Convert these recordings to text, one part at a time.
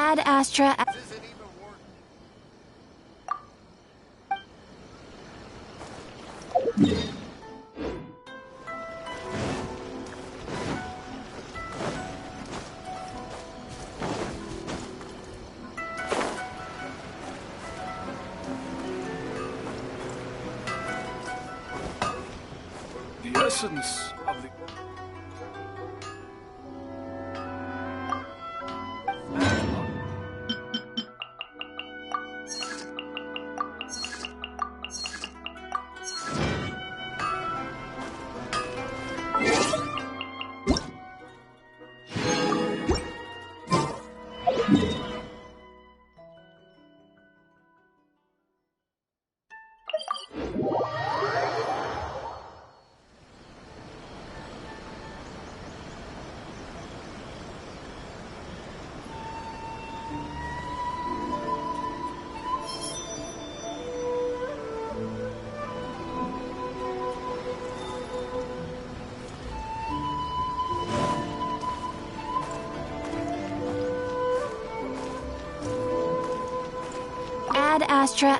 Ad Astra. The essence of the... Ad Astra.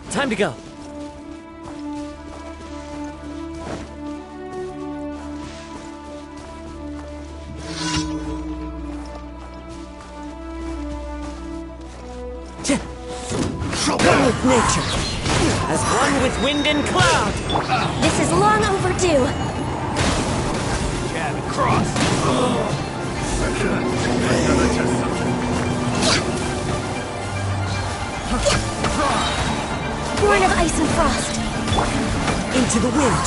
Time to go. One with nature, as one with wind and cloud. This is long overdue. Jab and cross. Born of ice and frost. Into the wind.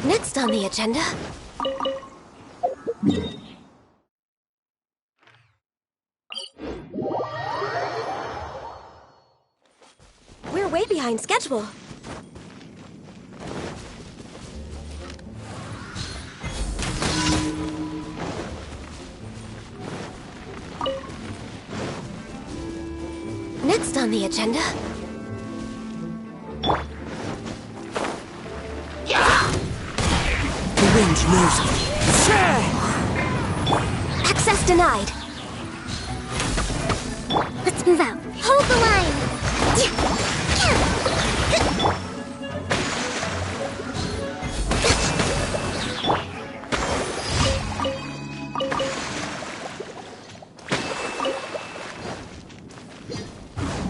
Next on the agenda. We're way behind schedule. Next on the agenda. The wind knows me. Access denied. Let's move out. Hold the line.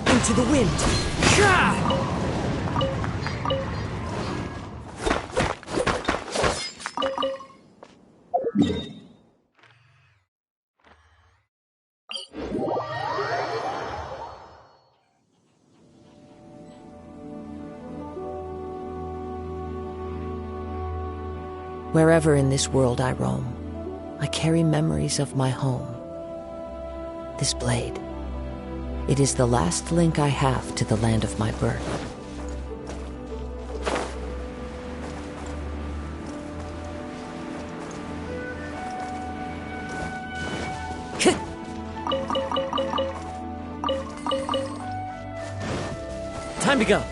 Into the wind. Wherever in this world I roam, I carry memories of my home. This blade, it is the last link I have to the land of my birth. Time to go.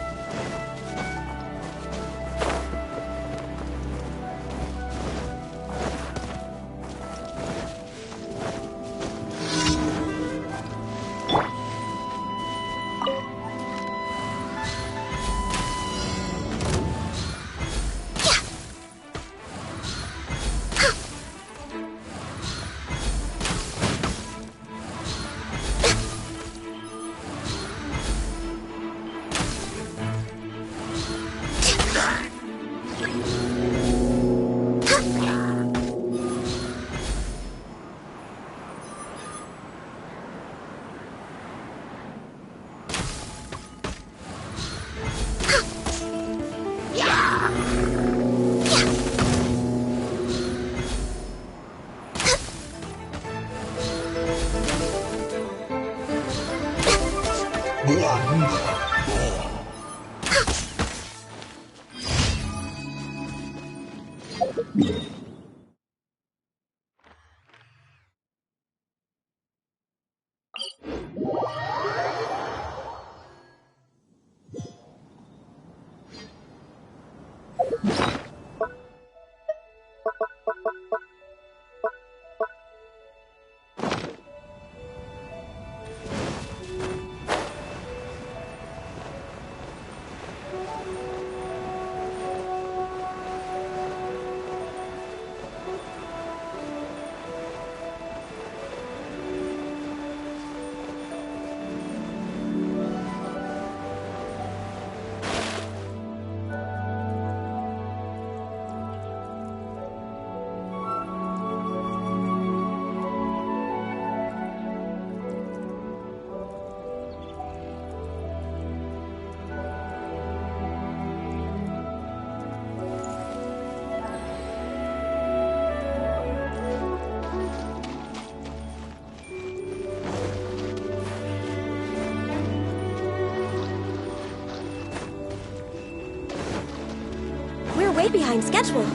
We're way behind schedule.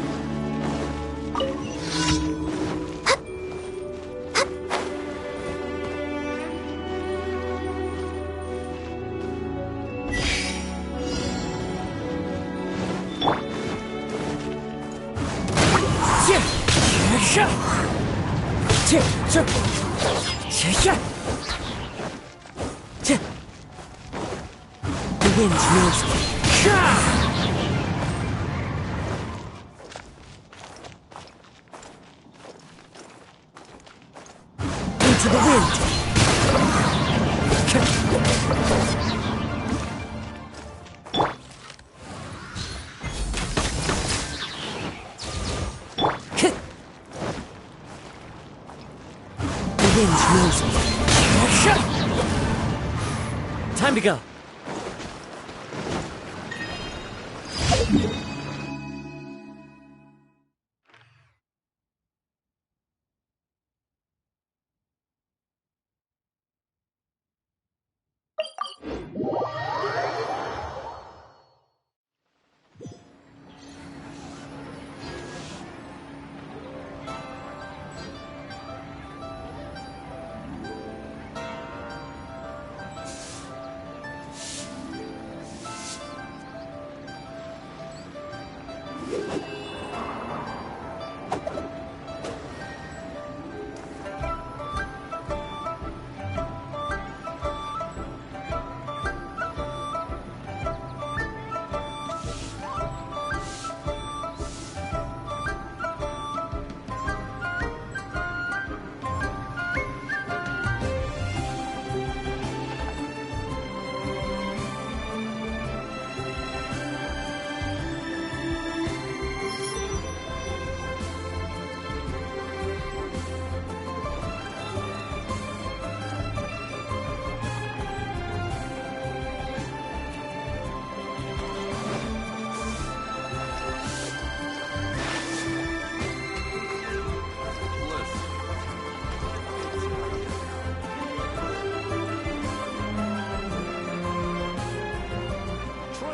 The wind knows me. Into the wind. The wind knows me. Time to go.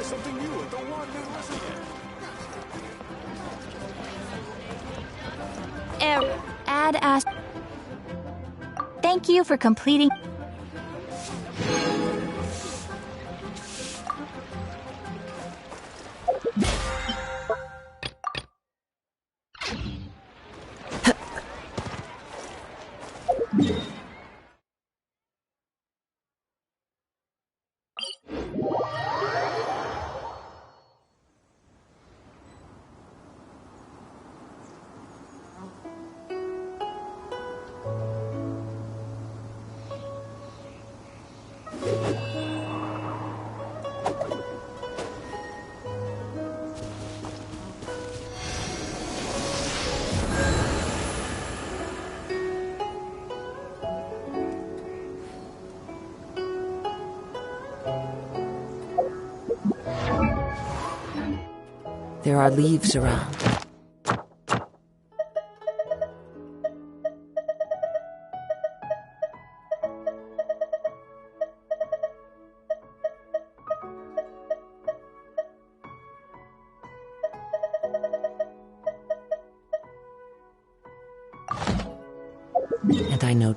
Something new and don't want to listen again. Error. Add as. Thank you for completing. There are leaves around. And I know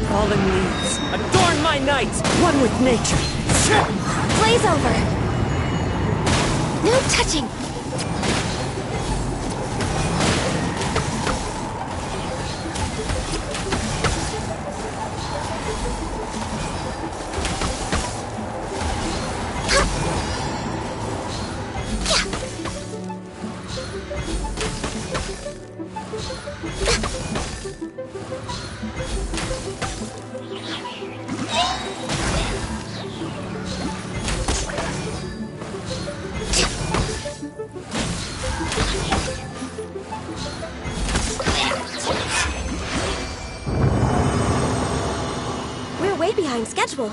fallen leaves. Adorn my night, one with nature. Blaze over! No touching! We're way behind schedule.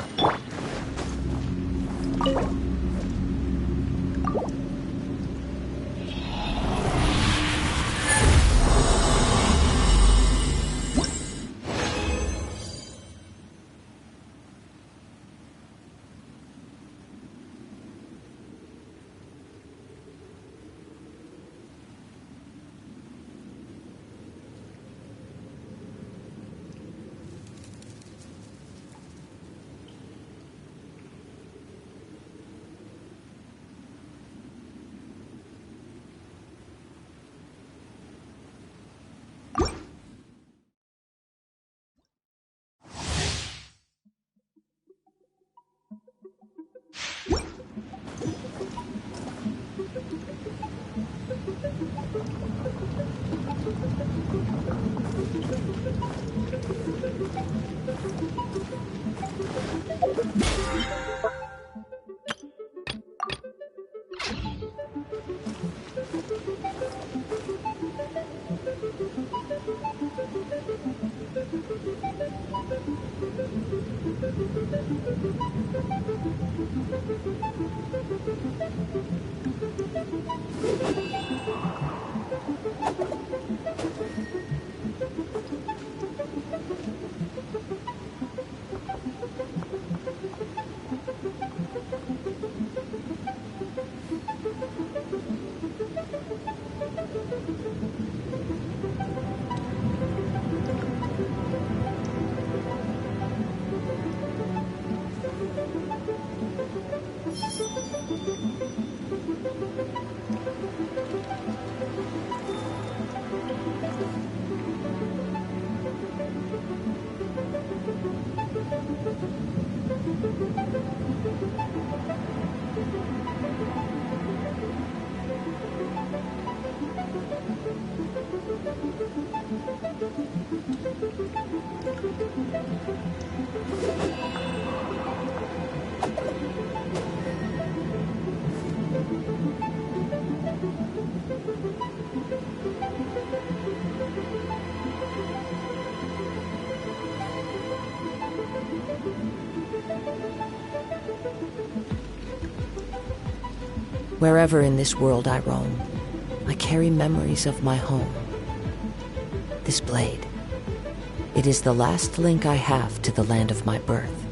Wherever in this world I roam, I carry memories of my home. This blade, it is the last link I have to the land of my birth.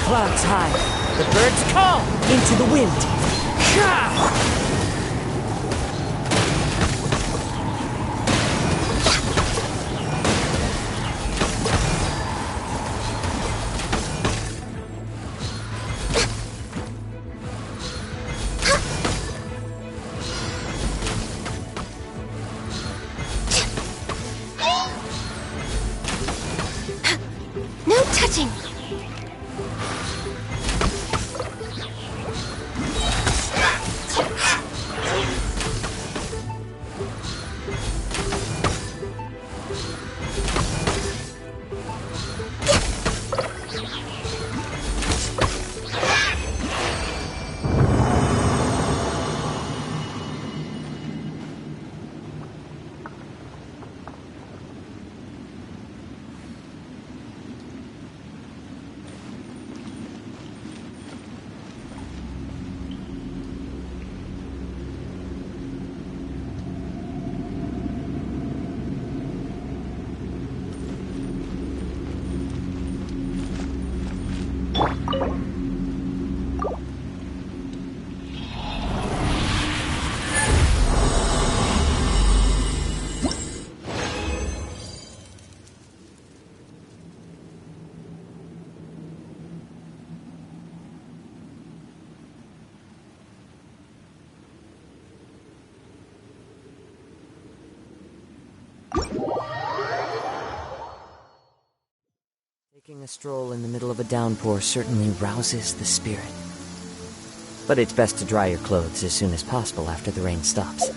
Clouds high, the birds call into the wind. No touching! Taking a stroll in the middle of a downpour certainly rouses the spirit. But it's best to dry your clothes as soon as possible after the rain stops.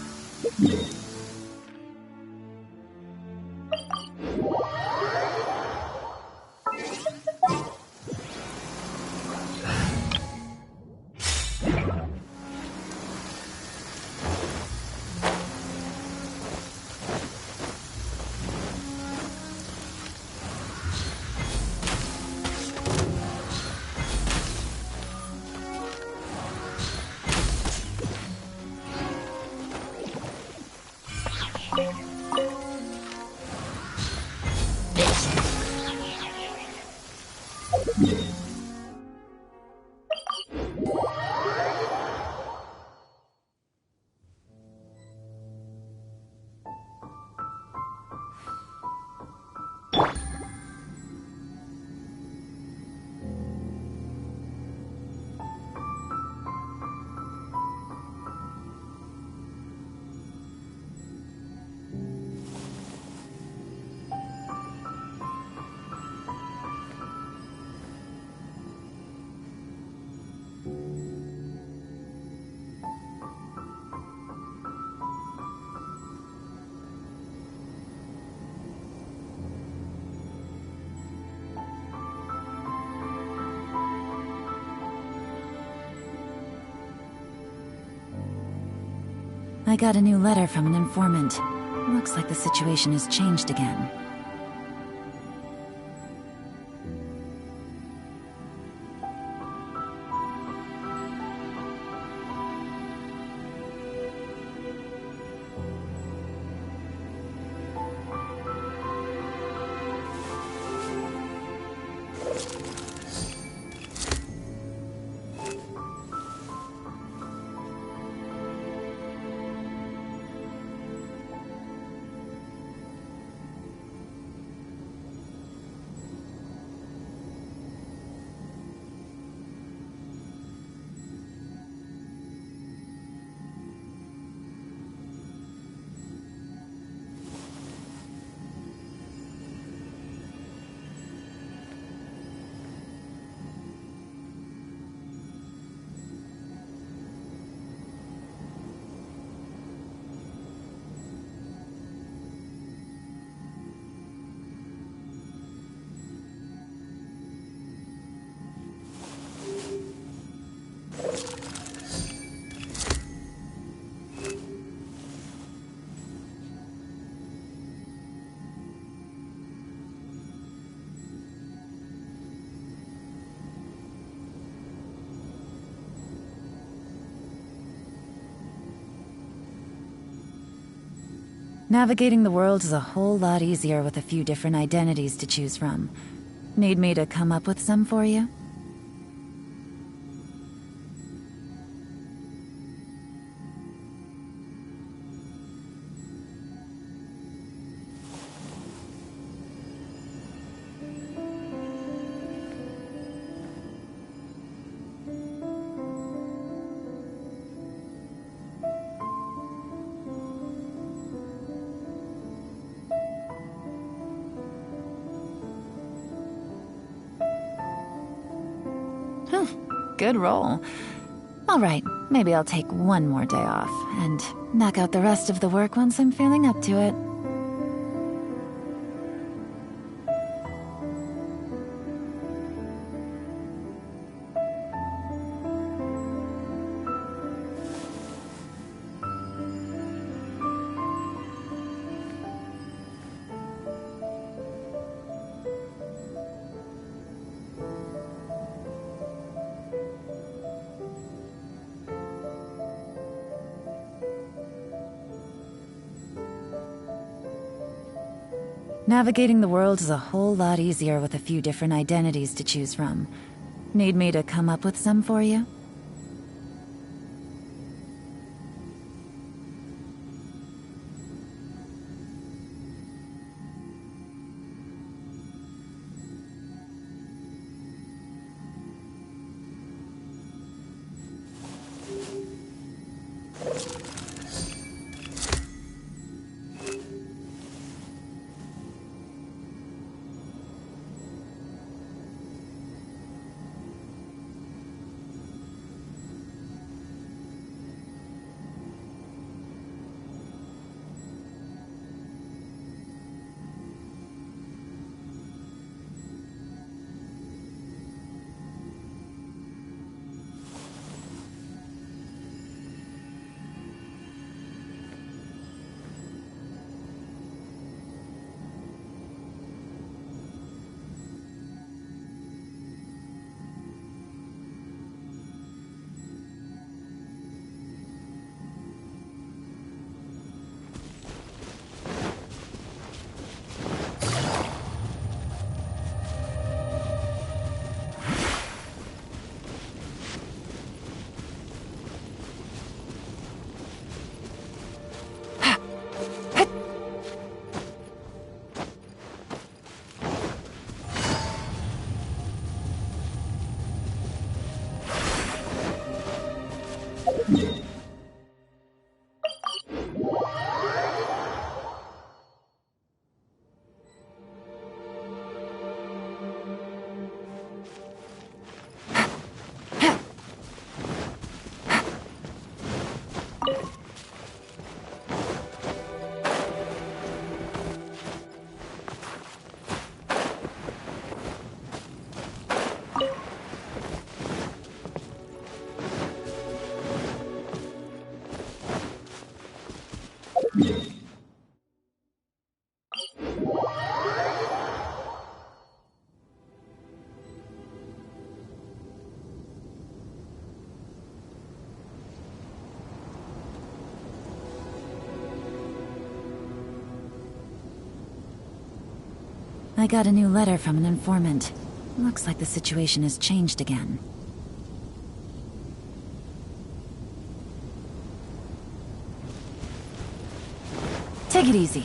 I got a new letter from an informant. Looks like the situation has changed again. Navigating the world is a whole lot easier with a few different identities to choose from. Need me to come up with some for you? Good roll. Alright, maybe I'll take one more day off, and knock out the rest of the work once I'm feeling up to it. Navigating the world is a whole lot easier with a few different identities to choose from. Need me to come up with some for you? I got a new letter from an informant. Looks like the situation has changed again. Take it easy.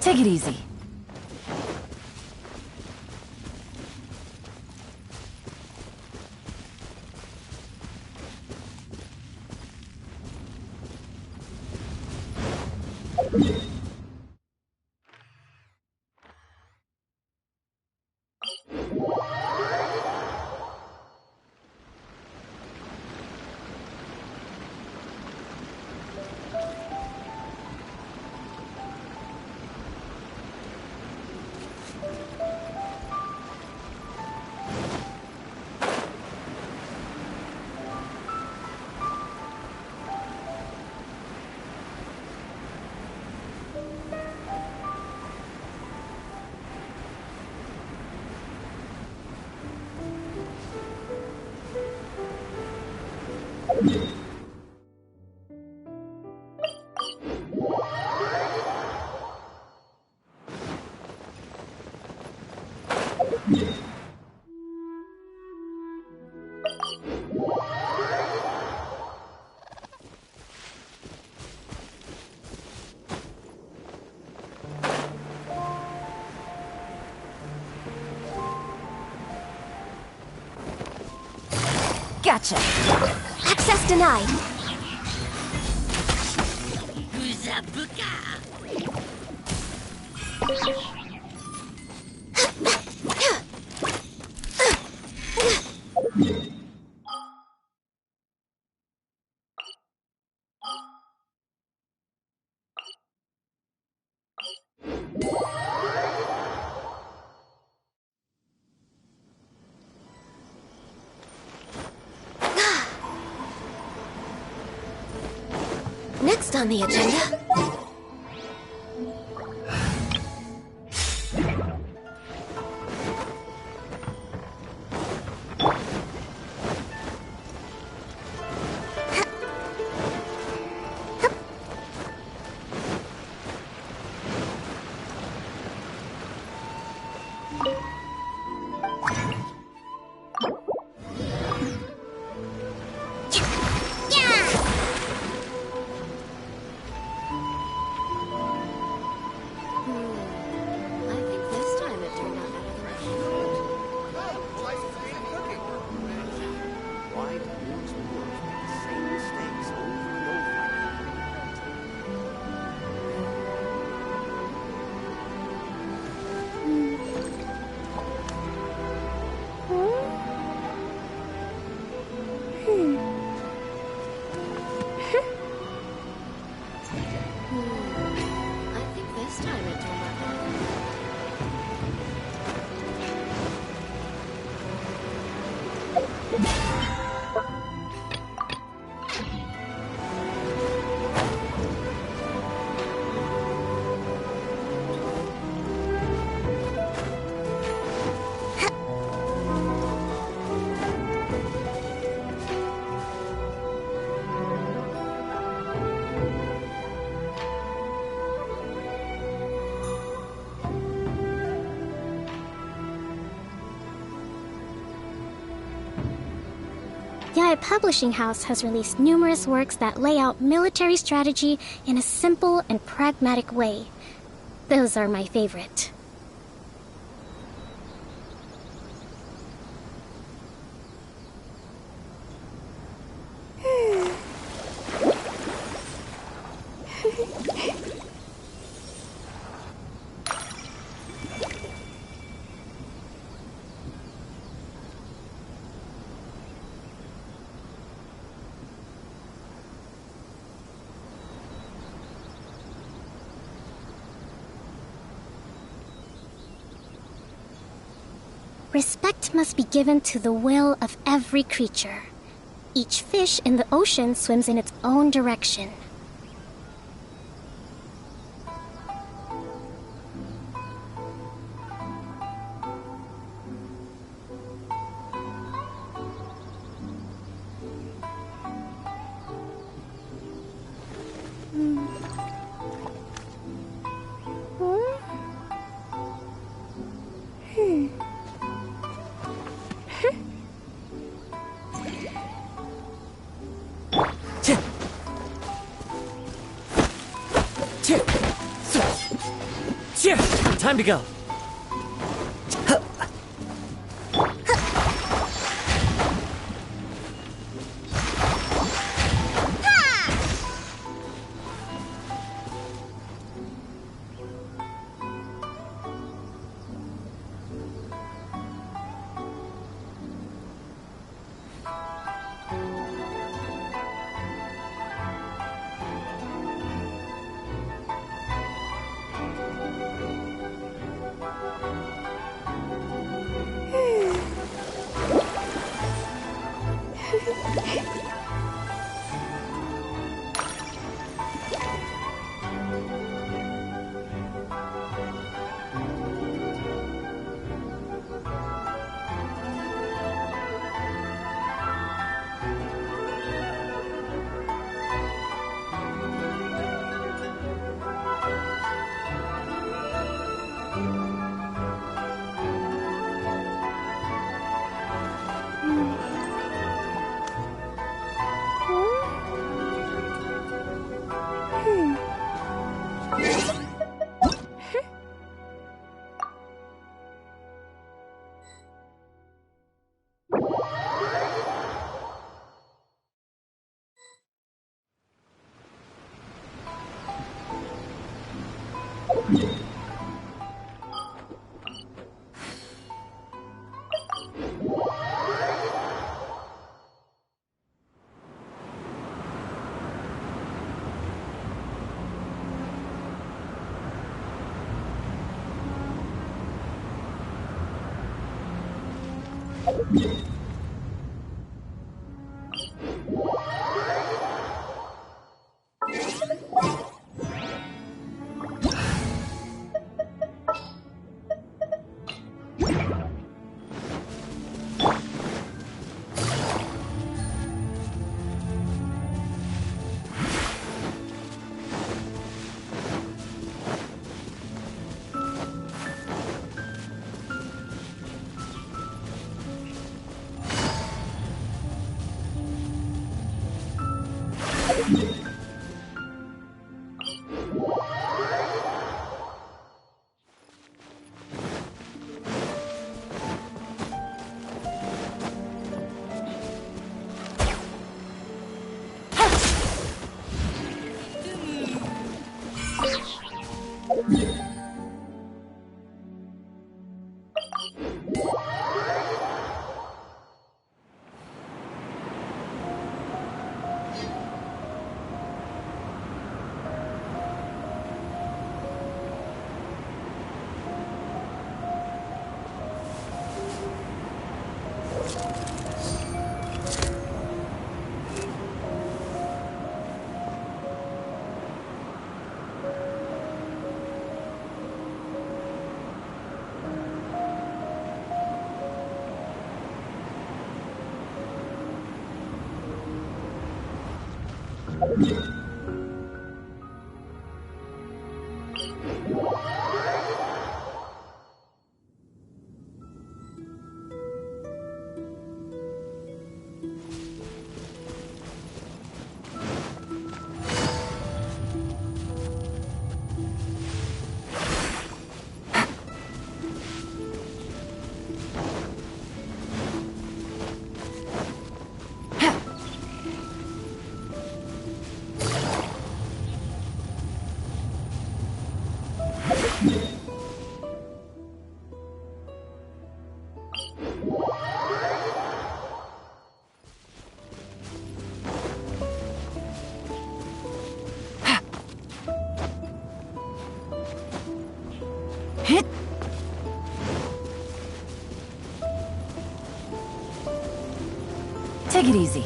Take it easy. Gotcha. Access denied. Next on the agenda. Yae Publishing House has released numerous works that lay out military strategy in a simple and pragmatic way. Those are my favorite. Respect must be given to the will of every creature. Each fish in the ocean swims in its own direction. Time to go. Hit! Take it easy.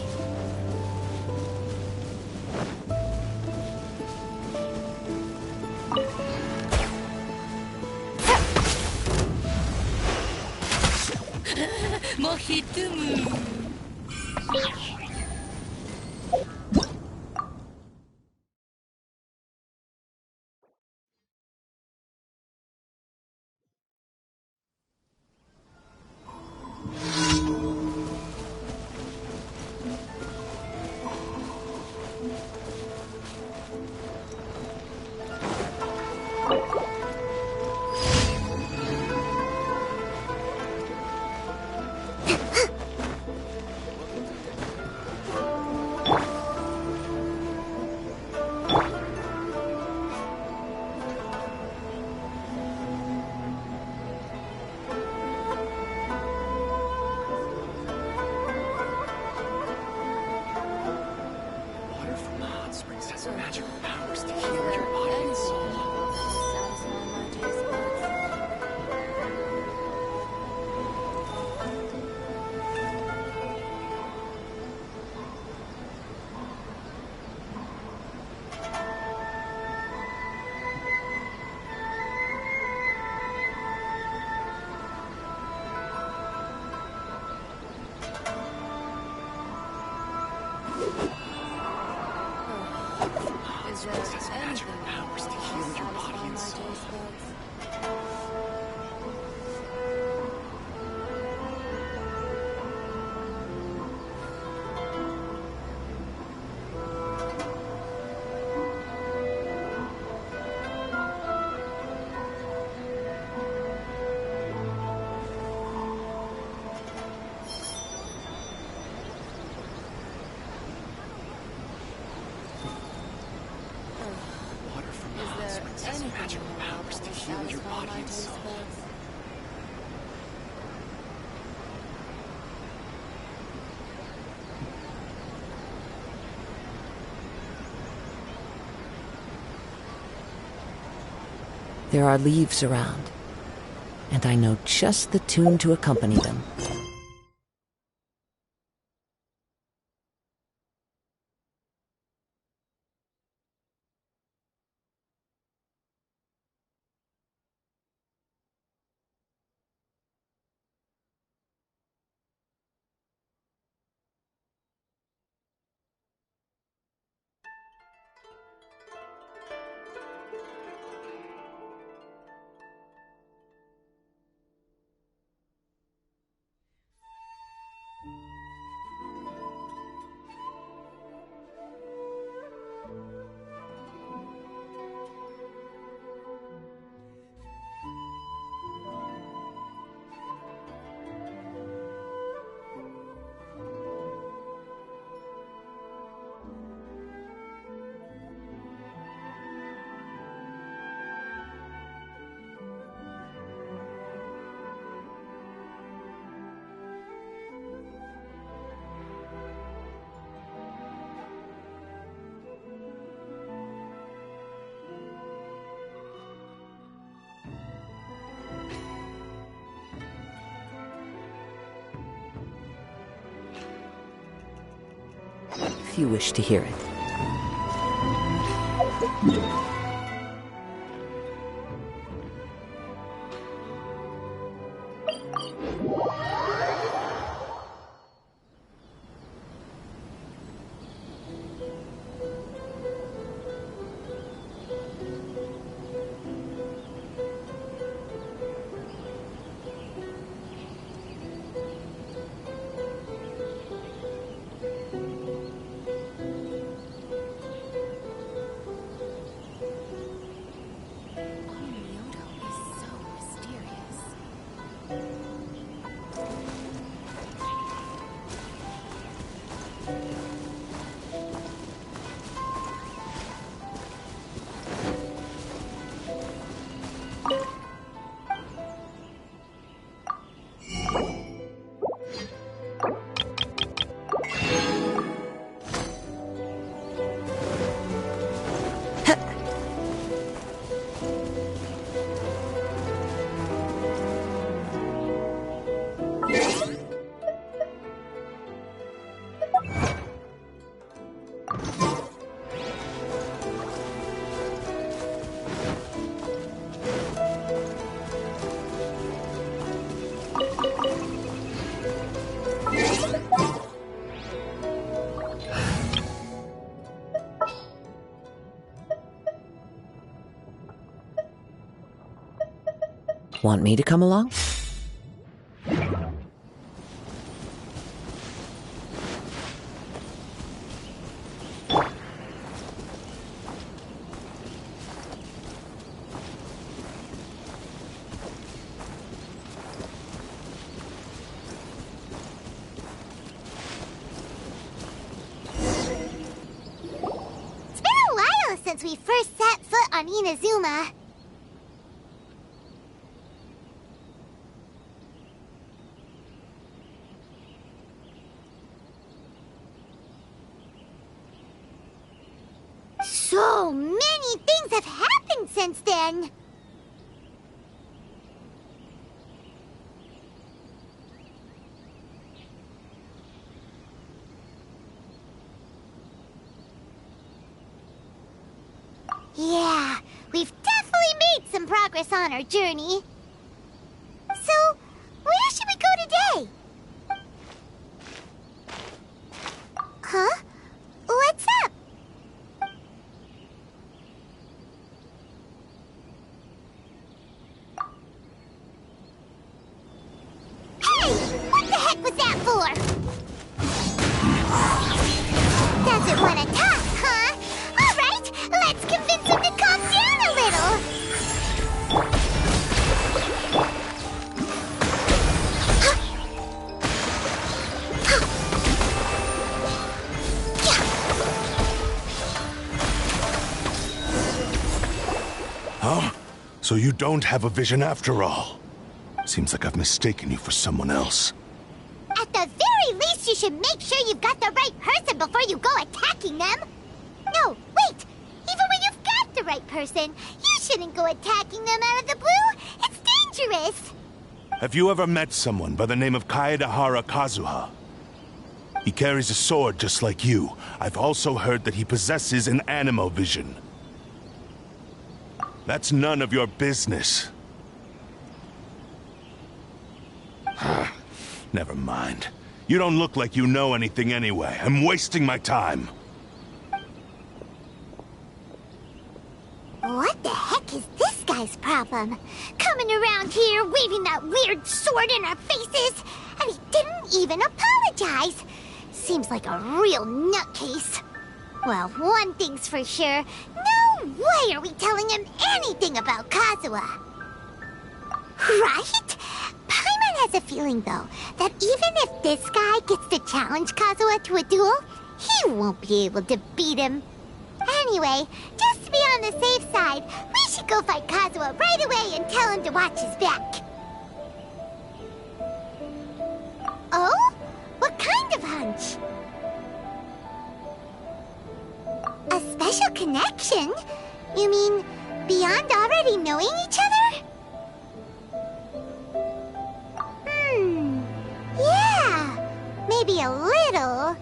Water from the hot springs has magical powers to heal your body and soul. Is there Has magical anything powers to heal your body and soul. Water from the hot springs has magical powers to heal your body and soul. There are leaves around, and I know just the tune to accompany them. If you wish to hear it. Want me to come along? It's been a while since we first set foot on Inazuma. So many things have happened since then. Yeah, we've definitely made some progress on our journey. So, where should we go today? Huh? What's up? Hey! What the heck was that for? Doesn't want to talk, huh? All right, let's convince him to calm down a little. Huh? So you don't have a vision after all? Seems like I've mistaken you for someone else. At the very least, you should make sure you've got the right person before you go attacking them. No, wait! Even when you've got the right person, you shouldn't go attacking them out of the blue. It's dangerous. Have you ever met someone by the name of Kaedahara Kazuha? He carries a sword just like you. I've also heard that he possesses an animo vision. That's none of your business. Never mind. You don't look like you know anything anyway. I'm wasting my time. What the heck is this guy's problem? Coming around here, waving that weird sword in our faces, and he didn't even apologize. Seems like a real nutcase. Well, one thing's for sure. No way are we telling him anything about Kazuha. Right? Paimon has a feeling, though, that even if this guy gets to challenge Kazuha to a duel, he won't be able to beat him. Anyway, just to be on the safe side, we should go fight Kazuha right away and tell him to watch his back. Oh? What kind of hunch? A special connection? You mean beyond already knowing each other? Yeah, maybe a little.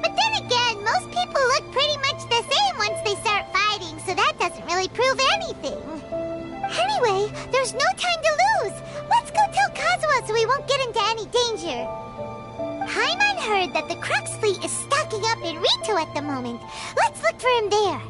But then again, most people look pretty much the same once they start fighting, so that doesn't really prove anything. Anyway, there's no time to lose. Let's go tell Kazuha so we won't get into any danger. Paimon heard that the Crux fleet is stocking up in Rito at the moment. Let's look for him there.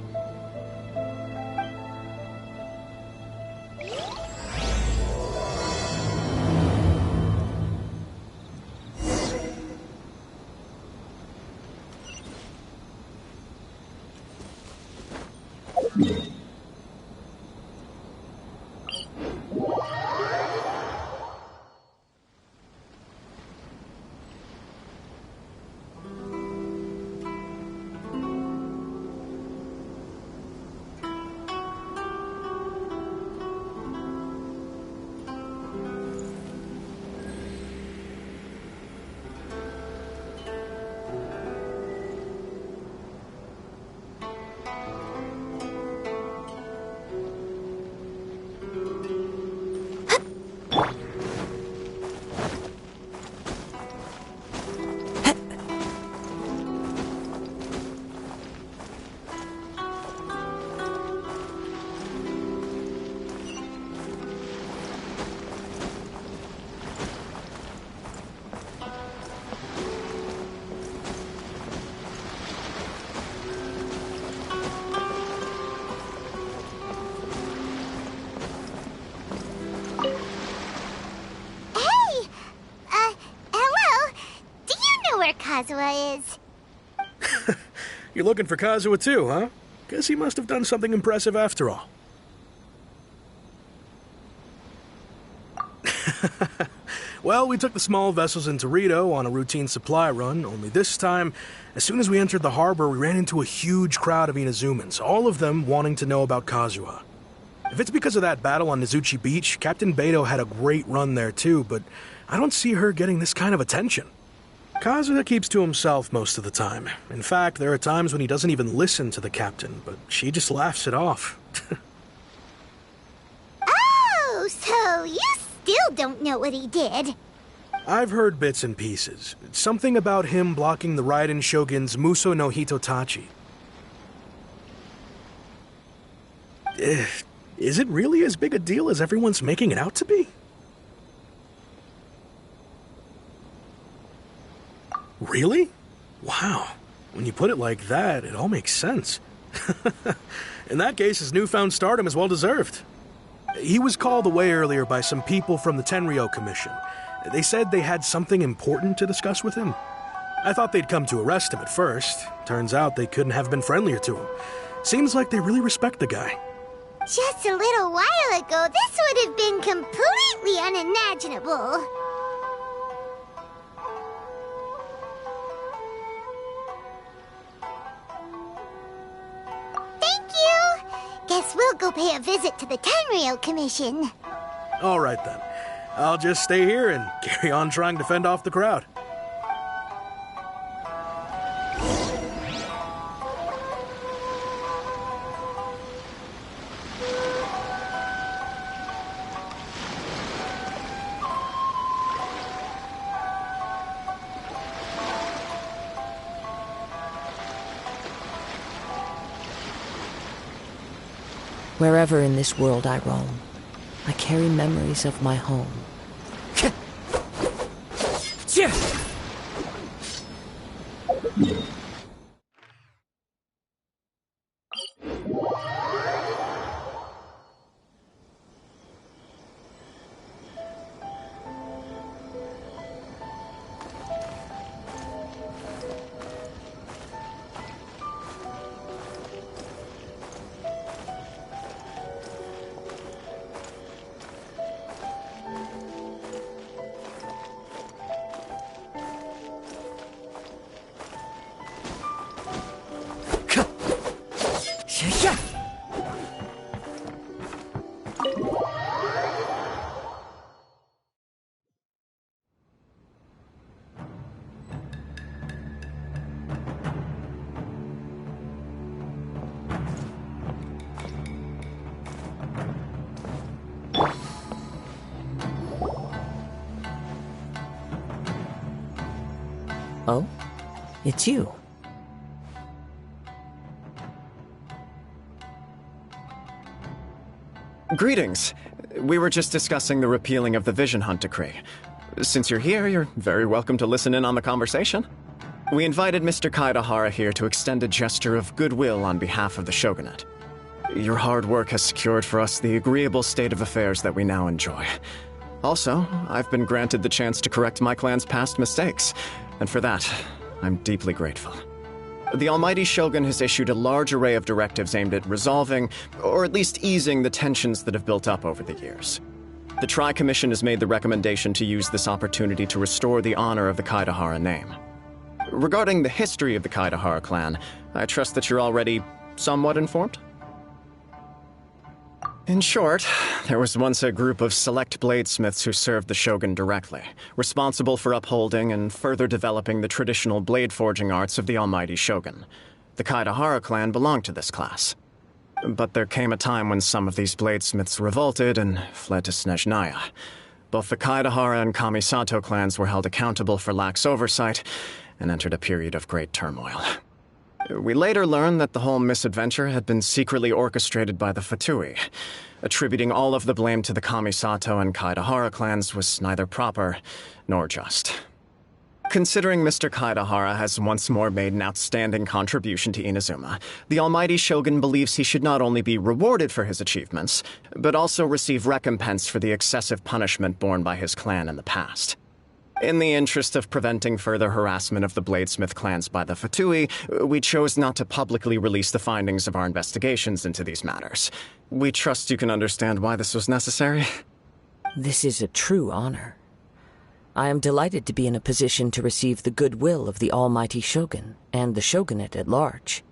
Kazuha is. You're looking for Kazuha too, huh? Guess he must have done something impressive after all. Well, we took the small vessels into Rito on a routine supply run, only this time, as soon as we entered the harbor, we ran into a huge crowd of Inazumans, all of them wanting to know about Kazuha. If it's because of that battle on Nizuchi Beach, Captain Beto had a great run there too, but I don't see her getting this kind of attention. Kazuha keeps to himself most of the time. In fact, there are times when he doesn't even listen to the captain, but she just laughs it off. Oh, so you still don't know what he did? I've heard bits and pieces. Something about him blocking the Raiden Shogun's Muso no Hitotachi. Is it really as big a deal as everyone's making it out to be? Really? Wow. When you put it like that, it all makes sense. In that case, his newfound stardom is well deserved. He was called away earlier by some people from the Tenryou Commission. They said they had something important to discuss with him. I thought they'd come to arrest him at first. Turns out they couldn't have been friendlier to him. Seems like they really respect the guy. Just a little while ago, this would have been completely unimaginable. Thank you! Guess we'll go pay a visit to the Tenryou Commission. All right then. I'll just stay here and carry on trying to fend off the crowd. Wherever in this world I roam, I carry memories of my home. Oh? It's you. Greetings. We were just discussing the repealing of the Vision Hunt Decree. Since you're here, you're very welcome to listen in on the conversation. We invited Mr. Kaidahara here to extend a gesture of goodwill on behalf of the Shogunate. Your hard work has secured for us the agreeable state of affairs that we now enjoy. Also, I've been granted the chance to correct my clan's past mistakes, and for that, I'm deeply grateful. The Almighty Shogun has issued a large array of directives aimed at resolving, or at least easing, the tensions that have built up over the years. The Tri-Commission has made the recommendation to use this opportunity to restore the honor of the Kaidahara name. Regarding the history of the Kaidahara clan, I trust that you're already somewhat informed? In short, there was once a group of select bladesmiths who served the Shogun directly, responsible for upholding and further developing the traditional blade forging arts of the Almighty Shogun. The Kaidahara clan belonged to this class. But there came a time when some of these bladesmiths revolted and fled to Snezhnaya. Both the Kaidahara and Kamisato clans were held accountable for lax oversight and entered a period of great turmoil. We later learned that the whole misadventure had been secretly orchestrated by the Fatui. Attributing all of the blame to the Kamisato and Kaidahara clans was neither proper nor just. Considering Mr. Kaidahara has once more made an outstanding contribution to Inazuma, the Almighty Shogun believes he should not only be rewarded for his achievements, but also receive recompense for the excessive punishment borne by his clan in the past. In the interest of preventing further harassment of the Bladesmith clans by the Fatui, we chose not to publicly release the findings of our investigations into these matters. We trust you can understand why this was necessary. This is a true honor. I am delighted to be in a position to receive the goodwill of the almighty Shogun and the Shogunate at large.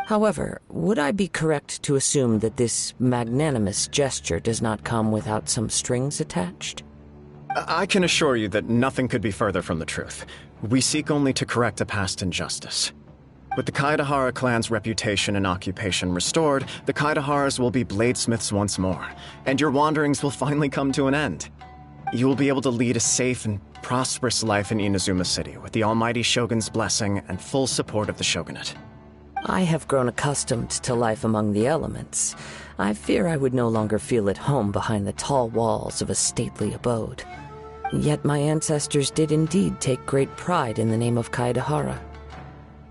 However, would I be correct to assume that this magnanimous gesture does not come without some strings attached? I can assure you that nothing could be further from the truth. We seek only to correct a past injustice. With the Kaedahara clan's reputation and occupation restored, the Kaedaharas will be bladesmiths once more, and your wanderings will finally come to an end. You will be able to lead a safe and prosperous life in Inazuma City with the almighty Shogun's blessing and full support of the Shogunate. I have grown accustomed to life among the elements. I fear I would no longer feel at home behind the tall walls of a stately abode. Yet my ancestors did indeed take great pride in the name of Kaedahara,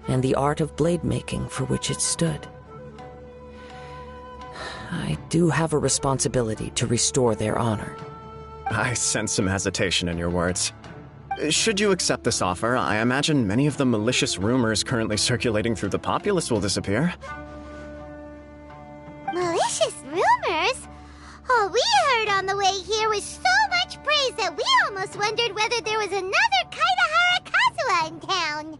and the art of blade making for which it stood. I do have a responsibility to restore their honor. I sense some hesitation in your words. Should you accept this offer, I imagine many of the malicious rumors currently circulating through the populace will disappear. Malicious rumors? All we heard on the way here was so much praise that we almost wondered whether there was another Kaedahara Kazuha in town.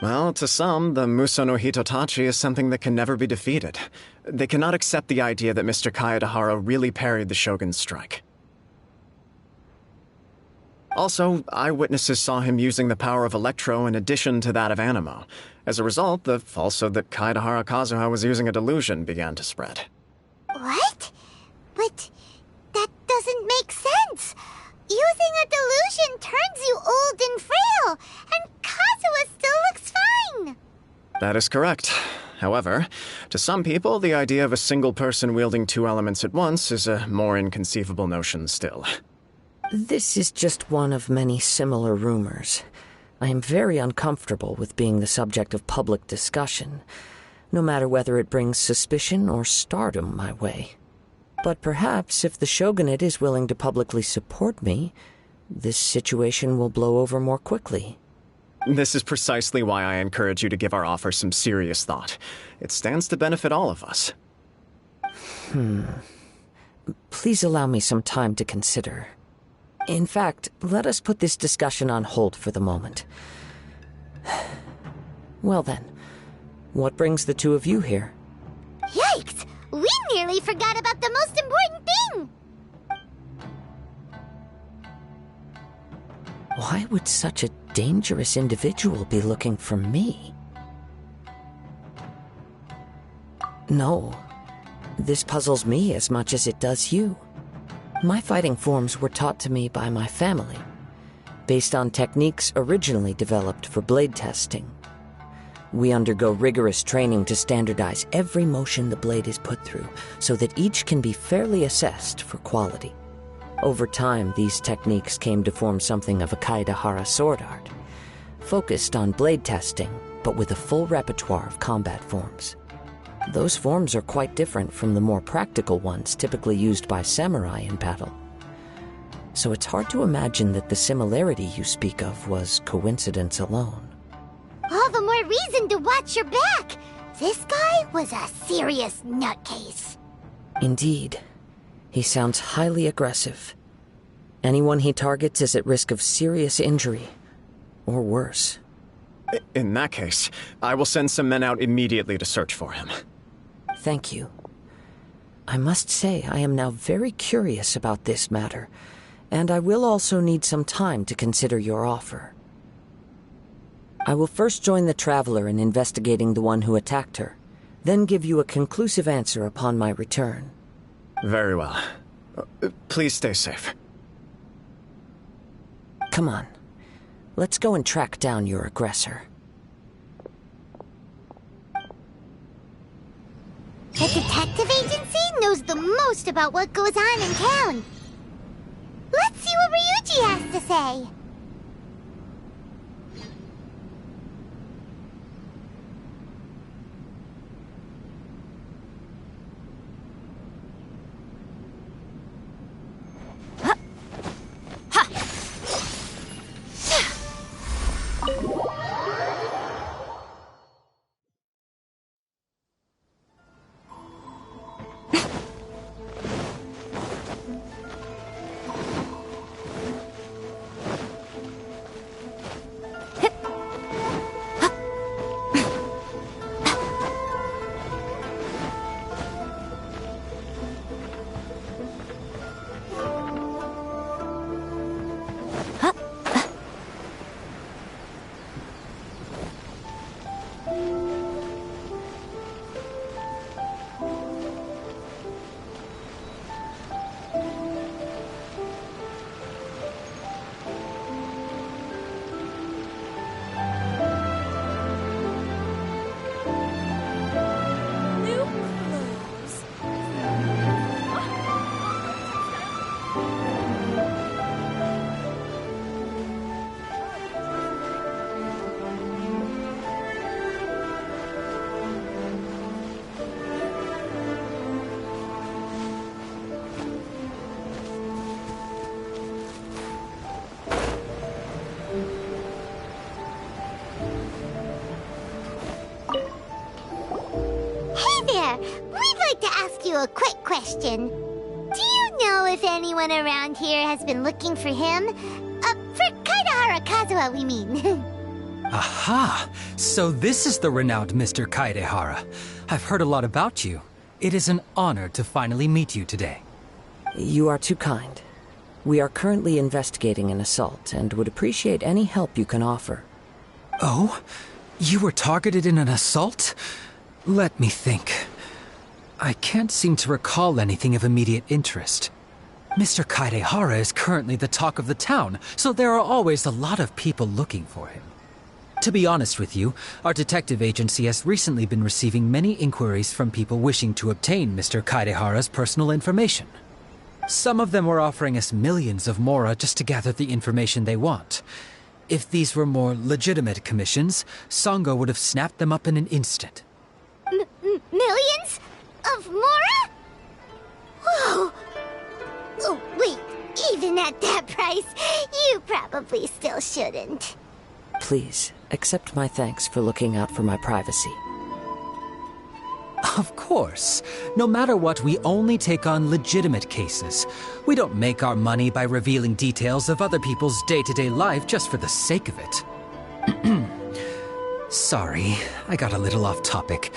Well, to some, the Muso no Hitotachi is something that can never be defeated. They cannot accept the idea that Mr. Kaedahara really parried the Shogun's strike. Also, eyewitnesses saw him using the power of Electro in addition to that of Animo. As a result, the falsehood that Kaedahara Kazuha was using a delusion began to spread. What? But that doesn't make sense. Using a delusion turns you old and frail, and Kazuha still looks fine. That is correct. However, to some people, the idea of a single person wielding two elements at once is a more inconceivable notion still. This is just one of many similar rumors. I am very uncomfortable with being the subject of public discussion, no matter whether it brings suspicion or stardom my way. But perhaps if the Shogunate is willing to publicly support me, this situation will blow over more quickly. This is precisely why I encourage you to give our offer some serious thought. It stands to benefit all of us. Please allow me some time to consider. In fact, let us put this discussion on hold for the moment. Well then, what brings the two of you here? Yikes! We nearly forgot about the most important thing! Why would such a dangerous individual be looking for me? No, this puzzles me as much as it does you. My fighting forms were taught to me by my family, based on techniques originally developed for blade testing. We undergo rigorous training to standardize every motion the blade is put through, so that each can be fairly assessed for quality. Over time, these techniques came to form something of a Kaedahara sword art, focused on blade testing, but with a full repertoire of combat forms. Those forms are quite different from the more practical ones typically used by samurai in battle. So it's hard to imagine that the similarity you speak of was coincidence alone. All the more reason to watch your back! This guy was a serious nutcase. Indeed. He sounds highly aggressive. Anyone he targets is at risk of serious injury, or worse. In that case, I will send some men out immediately to search for him. Thank you. I must say I am now very curious about this matter, and I will also need some time to consider your offer. I will first join the Traveler in investigating the one who attacked her, then give you a conclusive answer upon my return. Very well. Please stay safe. Come on. Let's go and track down your aggressor. The detective agency knows the most about what goes on in town. Let's see what Ryuji has to say. to ask you a quick question. Do you know if anyone around here has been looking for him? For Kaidahara Kazuha, we mean. Aha! So this is the renowned Mr. Kaidehara. I've heard a lot about you. It is an honor to finally meet you today. You are too kind. We are currently investigating an assault and would appreciate any help you can offer. Oh? You were targeted in an assault? Let me think. I can't seem to recall anything of immediate interest. Mr. Kaidehara is currently the talk of the town, so there are always a lot of people looking for him. To be honest with you, our detective agency has recently been receiving many inquiries from people wishing to obtain Mr. Kaidehara's personal information. Some of them were offering us millions of mora just to gather the information they want. If these were more legitimate commissions, Sango would have snapped them up in an instant. Millions? Of mora? Whoa! Oh, wait, even at that price, you probably still shouldn't. Please, accept my thanks for looking out for my privacy. Of course. No matter what, we only take on legitimate cases. We don't make our money by revealing details of other people's day-to-day life just for the sake of it. Sorry, I got a little off topic.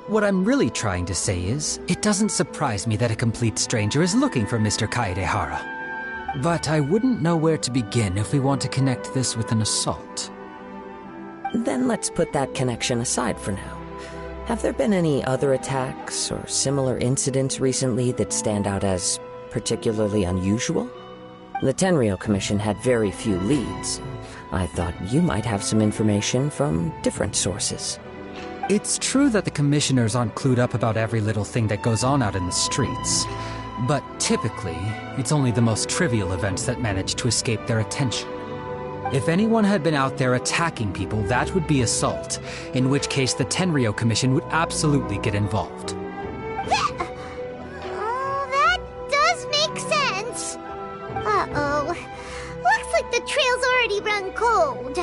What I'm really trying to say is, it doesn't surprise me that a complete stranger is looking for Mr. Kaidehara. But I wouldn't know where to begin if we want to connect this with an assault. Then let's put that connection aside for now. Have there been any other attacks or similar incidents recently that stand out as particularly unusual? The Tenryou Commission had very few leads. I thought you might have some information from different sources. It's true that the commissioners aren't clued up about every little thing that goes on out in the streets. But typically, it's only the most trivial events that manage to escape their attention. If anyone had been out there attacking people, that would be assault, in which case the Tenryou Commission would absolutely get involved. That does make sense. Uh-oh. Looks like the trail's already run cold.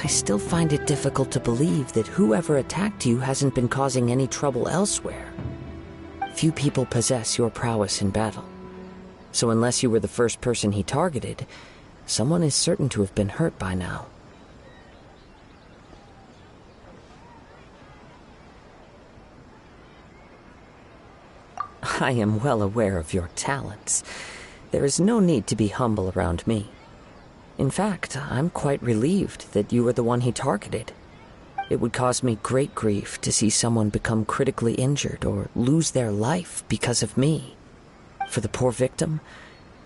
I still find it difficult to believe that whoever attacked you hasn't been causing any trouble elsewhere. Few people possess your prowess in battle. So unless you were the first person he targeted, someone is certain to have been hurt by now. I am well aware of your talents. There is no need to be humble around me. In fact, I'm quite relieved that you were the one he targeted. It would cause me great grief to see someone become critically injured or lose their life because of me. For the poor victim,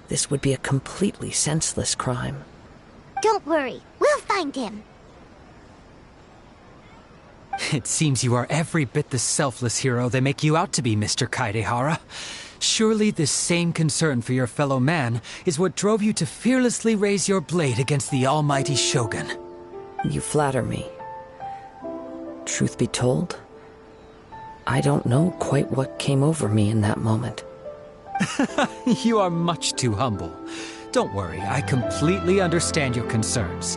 this would be a completely senseless crime. Don't worry, we'll find him. It seems you are every bit the selfless hero they make you out to be, Mr. Kaidehara. Surely this same concern for your fellow man is what drove you to fearlessly raise your blade against the almighty Shogun. You flatter me. Truth be told, I don't know quite what came over me in that moment. You are much too humble. Don't worry, I completely understand your concerns.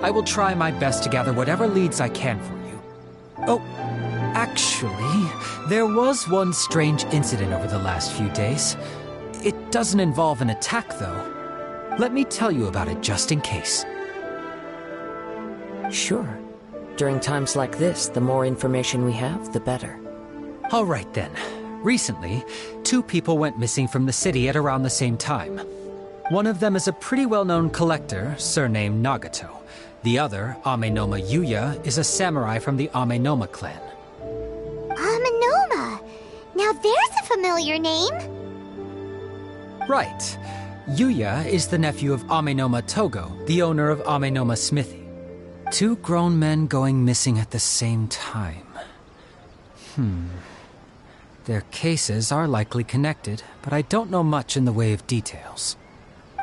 I will try my best to gather whatever leads I can for you. Oh, actually, there was one strange incident over the last few days. It doesn't involve an attack, though. Let me tell you about it just in case. Sure. During times like this, the more information we have, the better. All right, then. Recently, 2 people went missing from the city at around the same time. One of them is a pretty well-known collector, surnamed Nagato. The other, Amenoma Yuya, is a samurai from the Amenoma clan. Amenoma! Now there's a familiar name. Right. Yuya is the nephew of Amenoma Togo, the owner of Amenoma Smithy. 2 grown men going missing at the same time. Their cases are likely connected, but I don't know much in the way of details.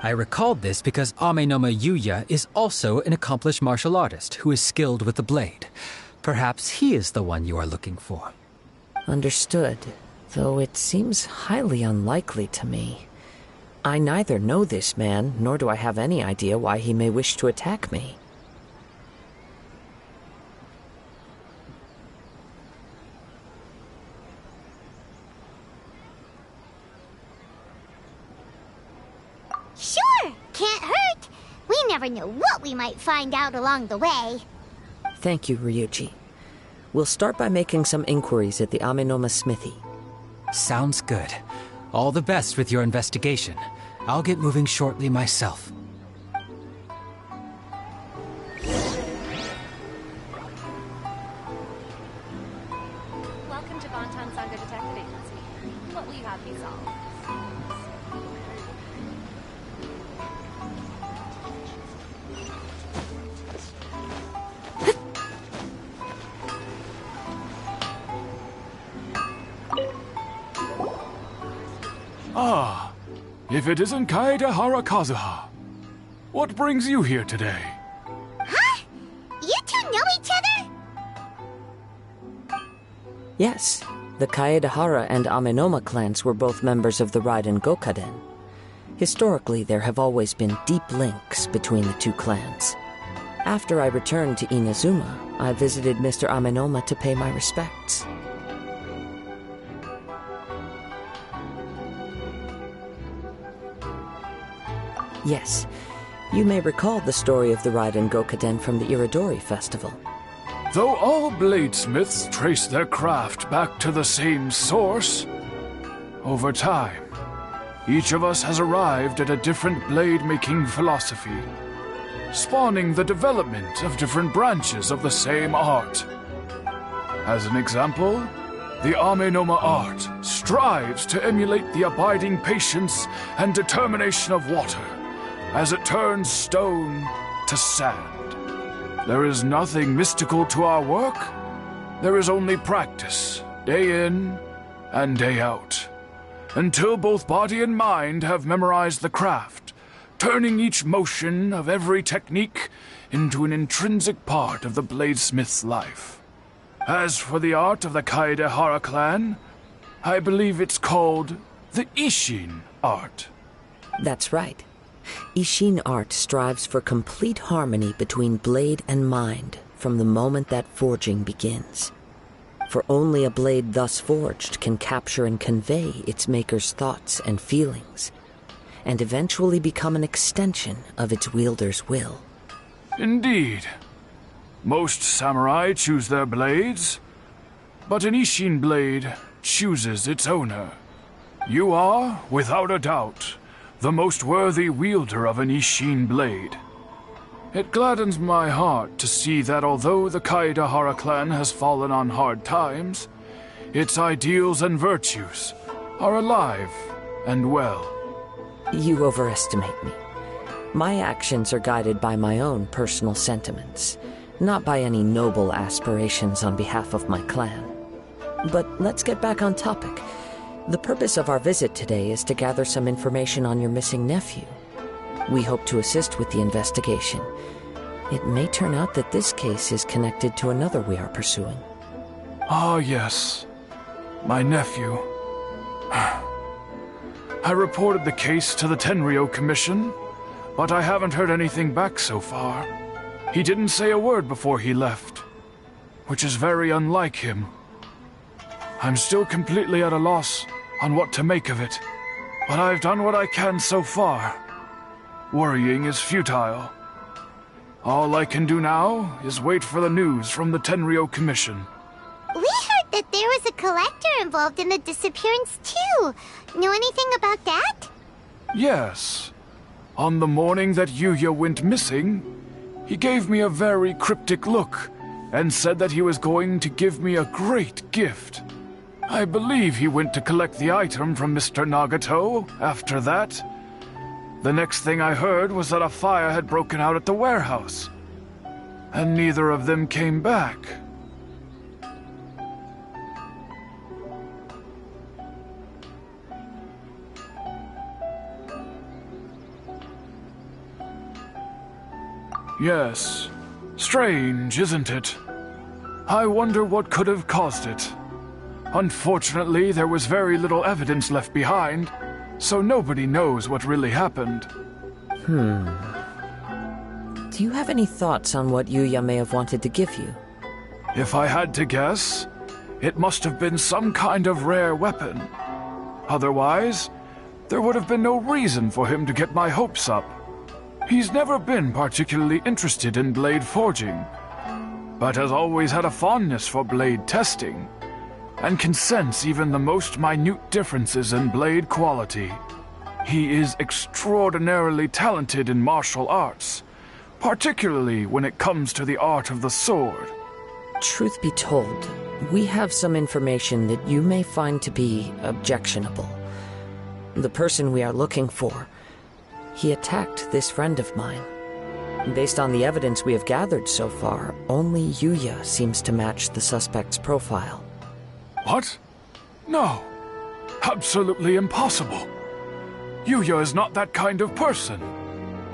I recalled this because Amenoma Yuya is also an accomplished martial artist who is skilled with the blade. Perhaps he is the one you are looking for. Understood, though it seems highly unlikely to me. I neither know this man, nor do I have any idea why he may wish to attack me. can't hurt. We never know what we might find out along the way. Thank you, Ryuji. We'll start by making some inquiries at the Amenoma smithy. Sounds good. All the best with your investigation. I'll get moving shortly myself. Welcome to Bonton Sangha Detective Agency. What will you have me solve? Ah, if it isn't Kaedehara Kazuha. What brings you here today? Huh? You two know each other? Yes, the Kaedehara and Amenoma clans were both members of the Raiden Gokaden. Historically, there have always been deep links between the two clans. After I returned to Inazuma, I visited Mr. Amenoma to pay my respects. Yes, you may recall the story of the Raiden Gokaden from the Iridori Festival. Though all bladesmiths trace their craft back to the same source, over time, each of us has arrived at a different blade-making philosophy, spawning the development of different branches of the same art. As an example, the Amenoma art strives to emulate the abiding patience and determination of water as it turns stone to sand. There is nothing mystical to our work. There is only practice, day in and day out, until both body and mind have memorized the craft, turning each motion of every technique into an intrinsic part of the bladesmith's life. As for the art of the Kaedehara clan, I believe it's called the Ishin art. That's right. Ishin art strives for complete harmony between blade and mind from the moment that forging begins. For only a blade thus forged can capture and convey its maker's thoughts and feelings, and eventually become an extension of its wielder's will. Indeed. Most samurai choose their blades, but an Ishin blade chooses its owner. You are, without a doubt, the most worthy wielder of an Ishin blade. It gladdens my heart to see that although the Kaedehara clan has fallen on hard times, its ideals and virtues are alive and well. You overestimate me. My actions are guided by my own personal sentiments, not by any noble aspirations on behalf of my clan. But let's get back on topic. The purpose of our visit today is to gather some information on your missing nephew. We hope to assist with the investigation. It may turn out that this case is connected to another we are pursuing. Ah, yes. My nephew. I reported the case to the Tenryo Commission, but I haven't heard anything back so far. He didn't say a word before he left, which is very unlike him. I'm still completely at a loss on what to make of it, but I've done what I can so far. Worrying is futile. All I can do now is wait for the news from the Tenryo Commission. We heard that there was a collector involved in the disappearance too. Know anything about that? Yes. On the morning that Yuya went missing, he gave me a very cryptic look and said that he was going to give me a great gift. I believe he went to collect the item from Mr. Nagato after that. The next thing I heard was that a fire had broken out at the warehouse, and neither of them came back. Yes. Strange, isn't it? I wonder what could have caused it. Unfortunately, there was very little evidence left behind, so nobody knows what really happened. Do you have any thoughts on what Yuya may have wanted to give you? If I had to guess, it must have been some kind of rare weapon. Otherwise, there would have been no reason for him to get my hopes up. He's never been particularly interested in blade forging, but has always had a fondness for blade testing, and can sense even the most minute differences in blade quality. He is extraordinarily talented in martial arts, particularly when it comes to the art of the sword. Truth be told, we have some information that you may find to be objectionable. The person we are looking for, he attacked this friend of mine. Based on the evidence we have gathered so far, only Yuya seems to match the suspect's profile. What? No. Absolutely impossible. Yuya is not that kind of person.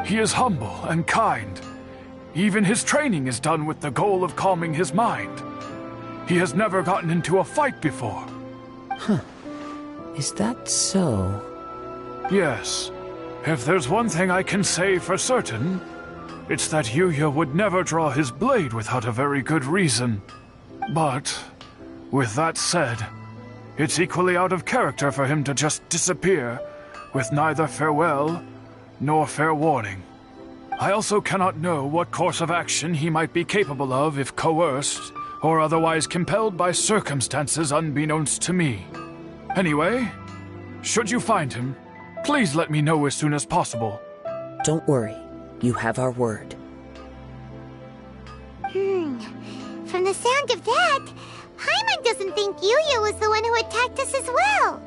He is humble and kind. Even his training is done with the goal of calming his mind. He has never gotten into a fight before. Huh. Is that so? Yes. If there's one thing I can say for certain, it's that Yuya would never draw his blade without a very good reason. But, with that said, it's equally out of character for him to just disappear, with neither farewell nor fair warning. I also cannot know what course of action he might be capable of if coerced, or otherwise compelled by circumstances unbeknownst to me. Anyway, should you find him, please let me know as soon as possible. Don't worry. You have our word. From the sound of that, Paimon doesn't think Yuya was the one who attacked us as well.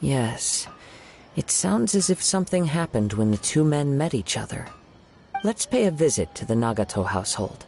Yes. It sounds as if something happened when the two men met each other. Let's pay a visit to the Nagato household.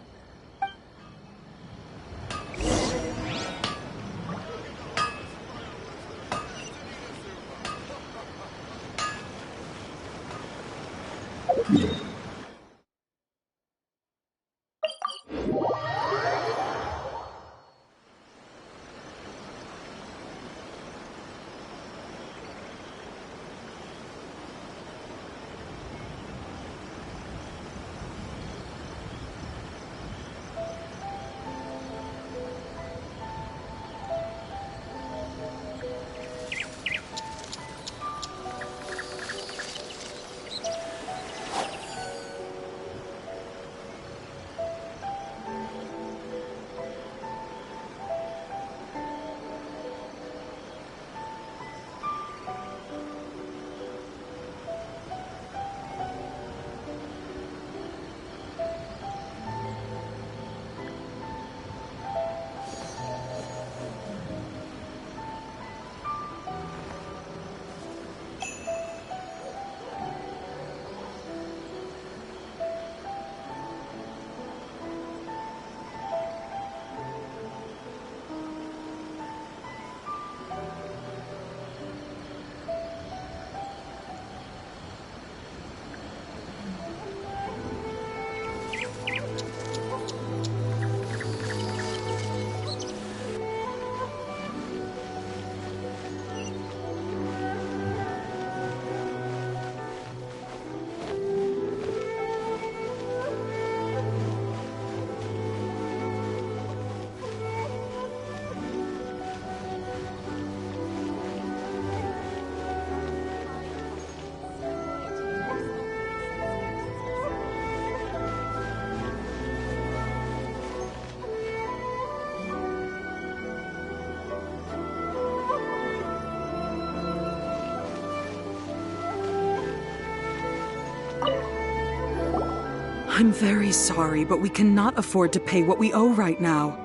I'm very sorry, but we cannot afford to pay what we owe right now.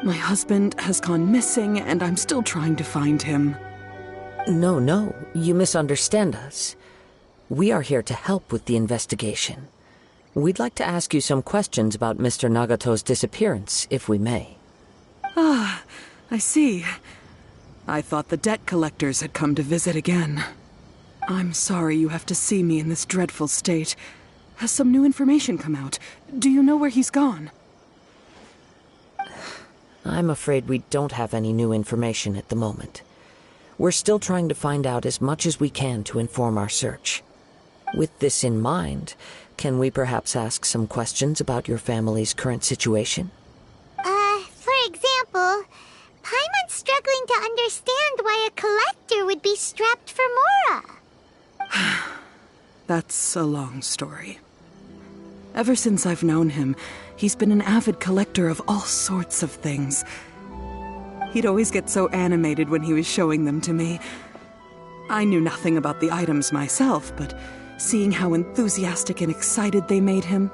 My husband has gone missing, and I'm still trying to find him. No, you misunderstand us. We are here to help with the investigation. We'd like to ask you some questions about Mr. Nagato's disappearance, if we may. Ah, I see. I thought the debt collectors had come to visit again. I'm sorry you have to see me in this dreadful state. Has some new information come out? Do you know where he's gone? I'm afraid we don't have any new information at the moment. We're still trying to find out as much as we can to inform our search. With this in mind, can we perhaps ask some questions about your family's current situation? For example, Paimon's struggling to understand why a collector would be strapped for Mora. That's a long story. Ever since I've known him, he's been an avid collector of all sorts of things. He'd always get so animated when he was showing them to me. I knew nothing about the items myself, but seeing how enthusiastic and excited they made him,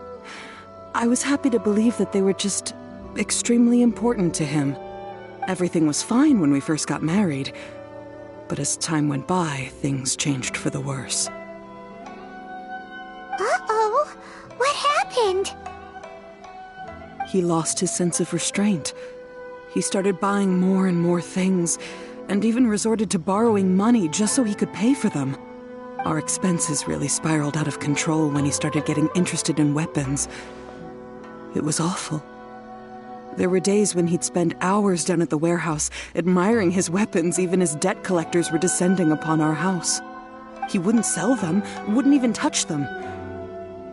I was happy to believe that they were just extremely important to him. Everything was fine when we first got married, but as time went by, things changed for the worse. Uh-oh! What happened? He lost his sense of restraint. He started buying more and more things, and even resorted to borrowing money just so he could pay for them. Our expenses really spiraled out of control when he started getting interested in weapons. It was awful. There were days when he'd spend hours down at the warehouse, admiring his weapons even as debt collectors were descending upon our house. He wouldn't sell them, wouldn't even touch them.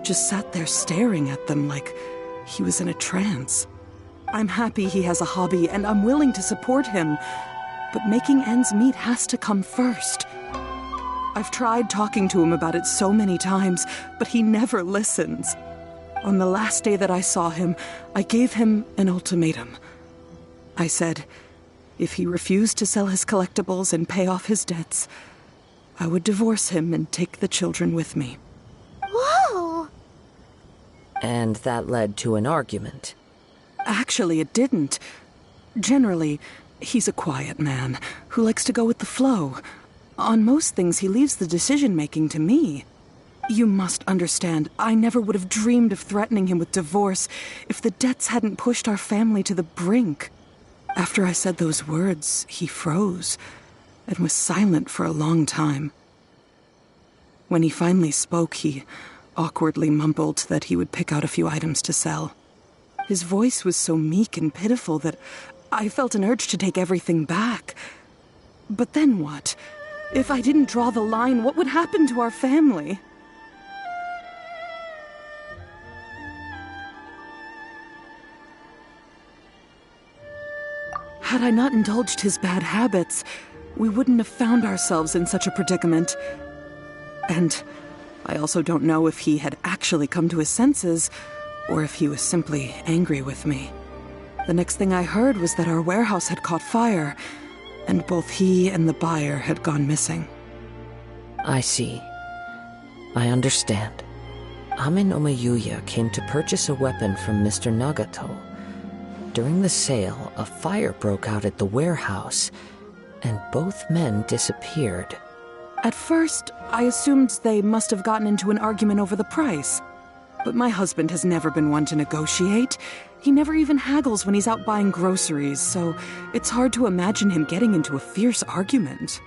Just sat there staring at them like he was in a trance. I'm happy he has a hobby, and I'm willing to support him, but making ends meet has to come first. I've tried talking to him about it so many times, but he never listens. On the last day that I saw him, I gave him an ultimatum. I said, if he refused to sell his collectibles and pay off his debts, I would divorce him and take the children with me. Whoa! And that led to an argument. Actually, it didn't. Generally, he's a quiet man who likes to go with the flow. On most things, he leaves the decision-making to me. You must understand, I never would have dreamed of threatening him with divorce if the debts hadn't pushed our family to the brink. After I said those words, he froze and was silent for a long time. When he finally spoke, he awkwardly mumbled that he would pick out a few items to sell. His voice was so meek and pitiful that I felt an urge to take everything back. But then what? If I didn't draw the line, what would happen to our family? Had I not indulged his bad habits, we wouldn't have found ourselves in such a predicament. And I also don't know if he had actually come to his senses, or if he was simply angry with me. The next thing I heard was that our warehouse had caught fire, and both he and the buyer had gone missing. I see. I understand. Ame Yuya came to purchase a weapon from Mr. Nagato. During the sale, a fire broke out at the warehouse, and both men disappeared. At first, I assumed they must have gotten into an argument over the price. But my husband has never been one to negotiate. He never even haggles when he's out buying groceries, so it's hard to imagine him getting into a fierce argument.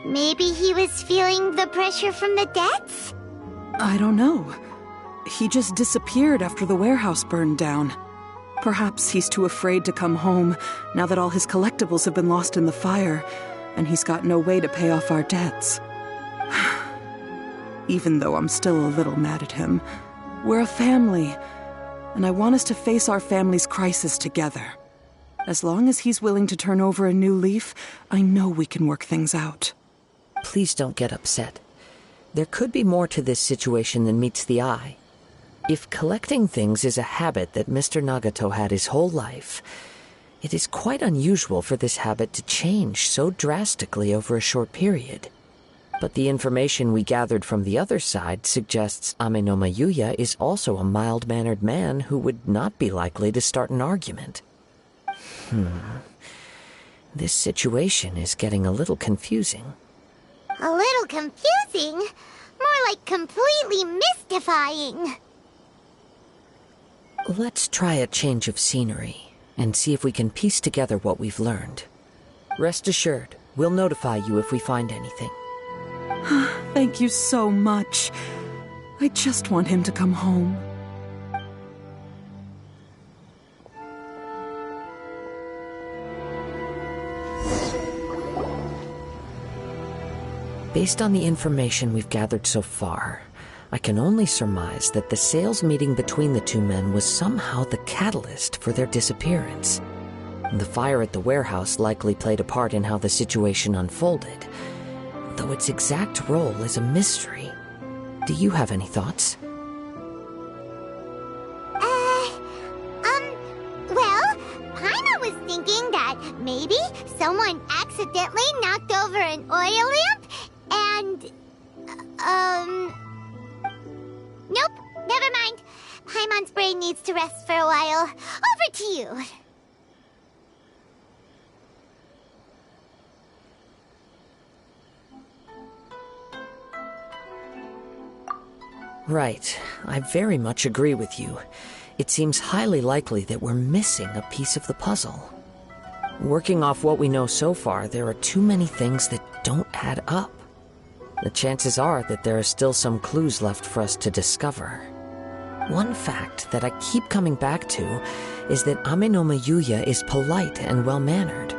Maybe he was feeling the pressure from the debts? I don't know. He just disappeared after the warehouse burned down. Perhaps he's too afraid to come home now that all his collectibles have been lost in the fire, and he's got no way to pay off our debts. Even though I'm still a little mad at him, we're a family, and I want us to face our family's crisis together. As long as he's willing to turn over a new leaf, I know we can work things out. Please don't get upset. There could be more to this situation than meets the eye. If collecting things is a habit that Mr. Nagato had his whole life, it is quite unusual for this habit to change so drastically over a short period. But the information we gathered from the other side suggests Ame Yuya is also a mild-mannered man who would not be likely to start an argument. This situation is getting a little confusing. A little confusing? More like completely mystifying. Let's try a change of scenery. and see if we can piece together what we've learned. Rest assured, we'll notify you if we find anything. Thank you so much. I just want him to come home. Based on the information we've gathered so far, I can only surmise that the sales meeting between the two men was somehow the catalyst for their disappearance. The fire at the warehouse likely played a part in how the situation unfolded, though its exact role is a mystery. Do you have any thoughts? Well, Paimon was thinking that maybe someone accidentally knocked over an oil lamp and, nope, never mind. Paimon's brain needs to rest for a while. Over to you. Right. I very much agree with you. It seems highly likely that we're missing a piece of the puzzle. Working off what we know so far, there are too many things that don't add up. The chances are that there are still some clues left for us to discover. One fact that I keep coming back to is that Amenoma Yuya is polite and well-mannered,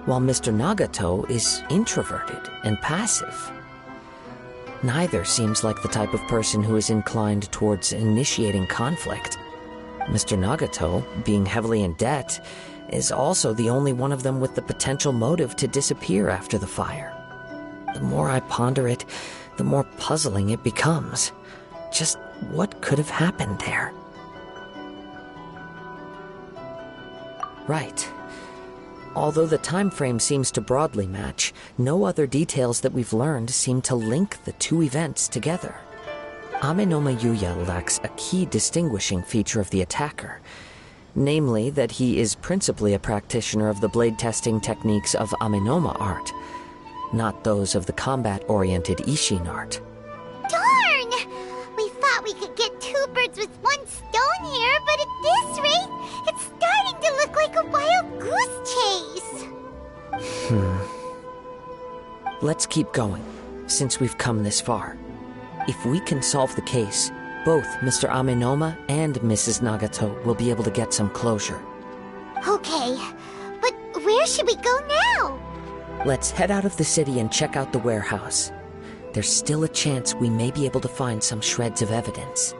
while Mr. Nagato is introverted and passive. Neither seems like the type of person who is inclined towards initiating conflict. Mr. Nagato, being heavily in debt, is also the only one of them with the potential motive to disappear after the fire. The more I ponder it, the more puzzling it becomes. Just what could have happened there? Right. Although the time frame seems to broadly match, no other details that we've learned seem to link the two events together. Amenoma Yuya lacks a key distinguishing feature of the attacker, namely that he is principally a practitioner of the blade testing techniques of Amenoma art, not those of the combat-oriented Ishin art. Darn! We thought we could get two birds with one stone here, but at this rate, it's starting to look like a wild goose chase. Let's keep going, since we've come this far. If we can solve the case, both Mr. Amenoma and Mrs. Nagato will be able to get some closure. Okay, but where should we go now? Let's head out of the city and check out the warehouse. There's still a chance we may be able to find some shreds of evidence.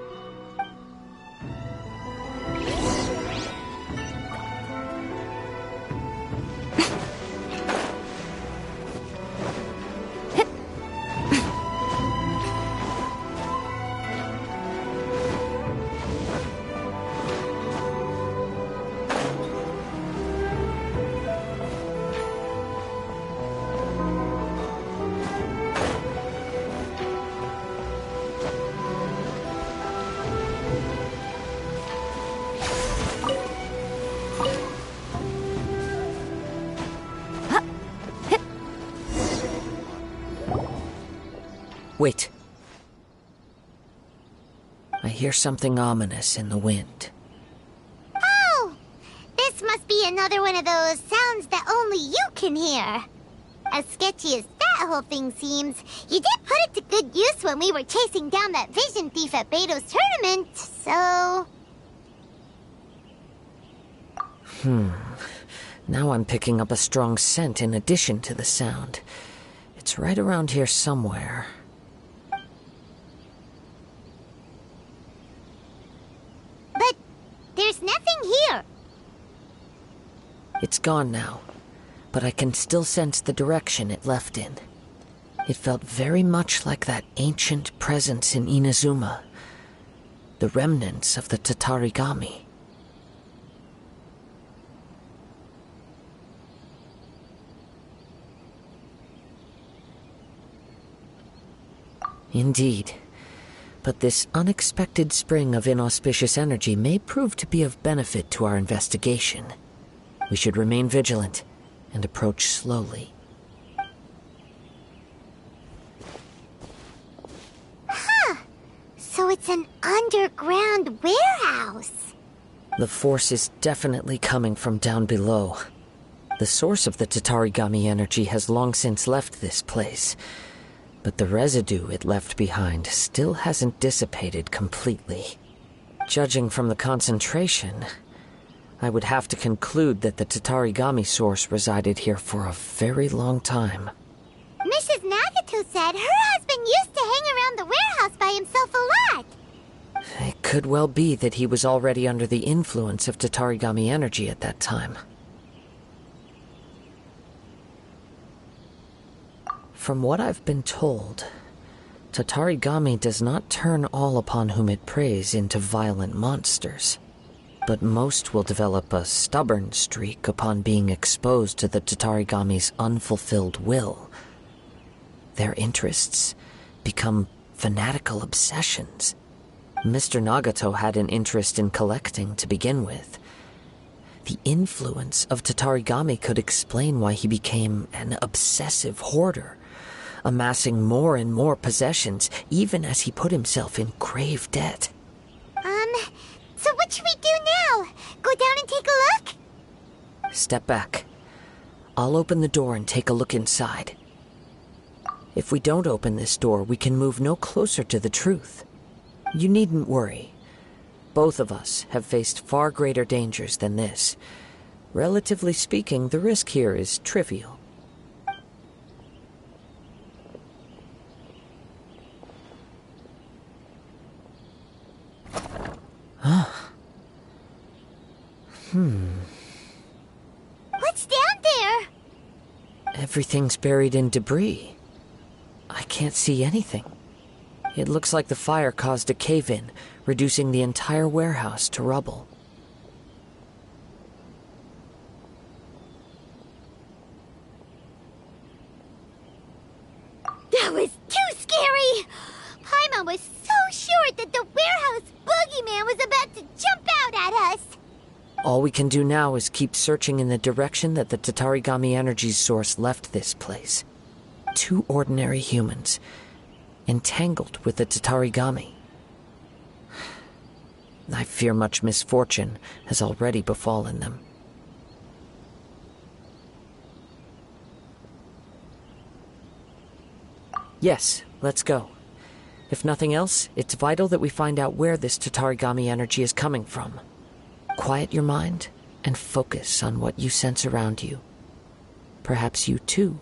Wait. I hear something ominous in the wind. Oh! This must be another one of those sounds that only you can hear. As sketchy as that whole thing seems, you did put it to good use when we were chasing down that vision thief at Beto's tournament, so... Now I'm picking up a strong scent in addition to the sound. It's right around here somewhere. But there's nothing here. It's gone now, but I can still sense the direction it left in. It felt very much like that ancient presence in Inazuma, the remnants of the Tatarigami. Indeed. But this unexpected spring of inauspicious energy may prove to be of benefit to our investigation. We should remain vigilant and approach slowly. Huh. So it's an underground warehouse. The force is definitely coming from down below. The source of the Tatarigami energy has long since left this place, but the residue it left behind still hasn't dissipated completely. Judging from the concentration, I would have to conclude that the Tatarigami source resided here for a very long time. Mrs. Nagato said her husband used to hang around the warehouse by himself a lot. It could well be that he was already under the influence of Tatarigami energy at that time. From what I've been told, Tatarigami does not turn all upon whom it preys into violent monsters, but most will develop a stubborn streak upon being exposed to the Tatarigami's unfulfilled will. Their interests become fanatical obsessions. Mr. Nagato had an interest in collecting to begin with. The influence of Tatarigami could explain why he became an obsessive hoarder, amassing more and more possessions, even as he put himself in grave debt. So what should we do now? Go down and take a look? Step back. I'll open the door and take a look inside. If we don't open this door, we can move no closer to the truth. You needn't worry. Both of us have faced far greater dangers than this. Relatively speaking, the risk here is trivial. What's down there? Everything's buried in debris. I can't see anything. It looks like the fire caused a cave-in, reducing the entire warehouse to rubble. That was too scary! Paimon was so sure that the warehouse boogeyman was about to jump out at us! All we can do now is keep searching in the direction that the Tatarigami energy source left this place. 2 ordinary humans, entangled with the Tatarigami. I fear much misfortune has already befallen them. Yes, let's go. If nothing else, it's vital that we find out where this Tatarigami energy is coming from. Quiet your mind and focus on what you sense around you. Perhaps you, too,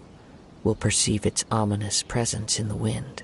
will perceive its ominous presence in the wind.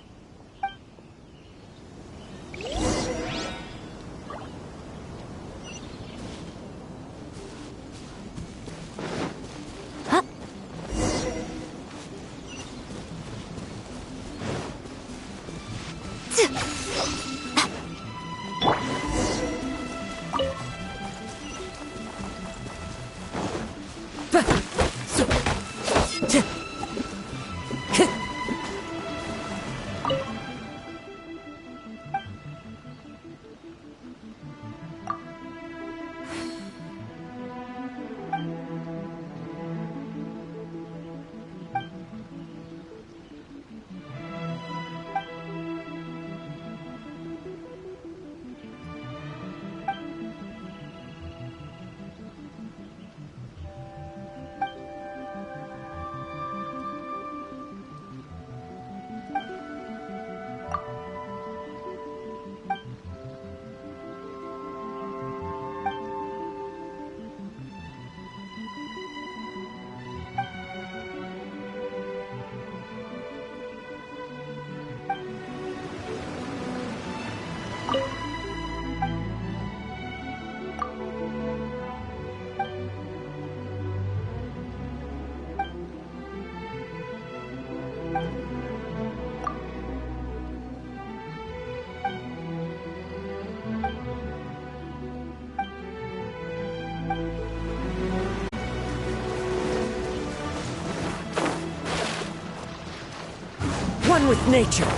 One with nature.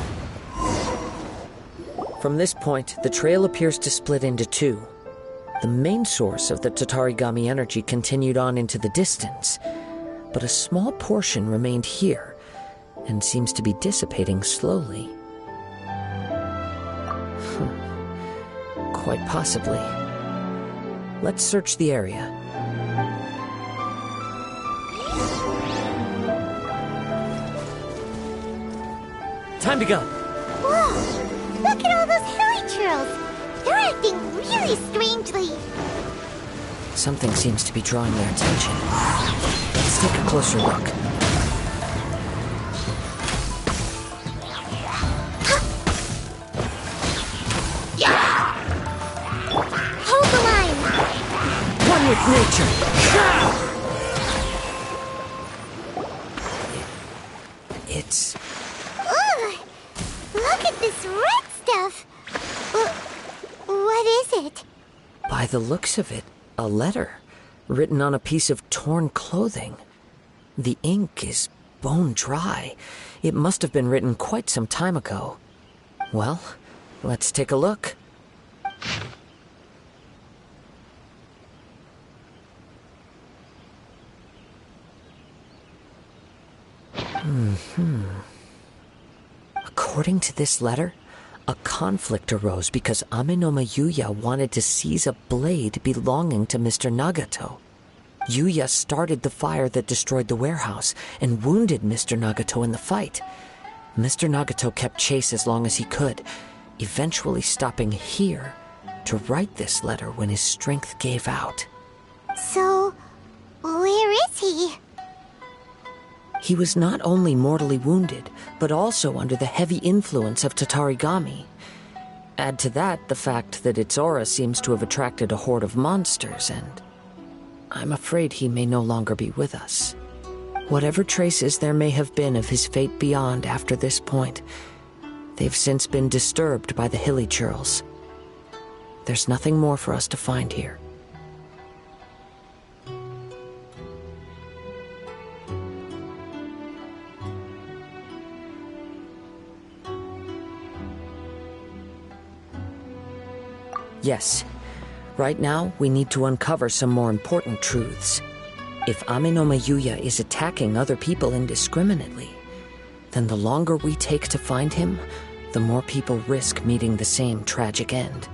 From this point, the trail appears to split into 2. The main source of the Tatarigami energy continued on into the distance, but a small portion remained here and seems to be dissipating slowly. Quite possibly. Let's search the area. Time to go. Whoa! Look at all those hilichurls! They're acting really strangely. Something seems to be drawing their attention. Let's take a closer look. Hold the line! One with nature! It's... Ugh! Look at this red stuff! What is it? By the looks of it, a letter written on a piece of torn clothing. The ink is bone dry. It must have been written quite some time ago. Well, let's take a look. According to this letter, a conflict arose because Amenoma Yuya wanted to seize a blade belonging to Mr. Nagato. Yuya started the fire that destroyed the warehouse and wounded Mr. Nagato in the fight. Mr. Nagato kept chase as long as he could, eventually stopping here to write this letter when his strength gave out. So, where is he? He was not only mortally wounded, but also under the heavy influence of Tatarigami. Add to that the fact that its aura seems to have attracted a horde of monsters, and I'm afraid he may no longer be with us. Whatever traces there may have been of his fate beyond after this point, they've since been disturbed by the hilichurls. There's nothing more for us to find here. Yes. Right now, we need to uncover some more important truths. If Amenoma Yuya is attacking other people indiscriminately, then the longer we take to find him, the more people risk meeting the same tragic end.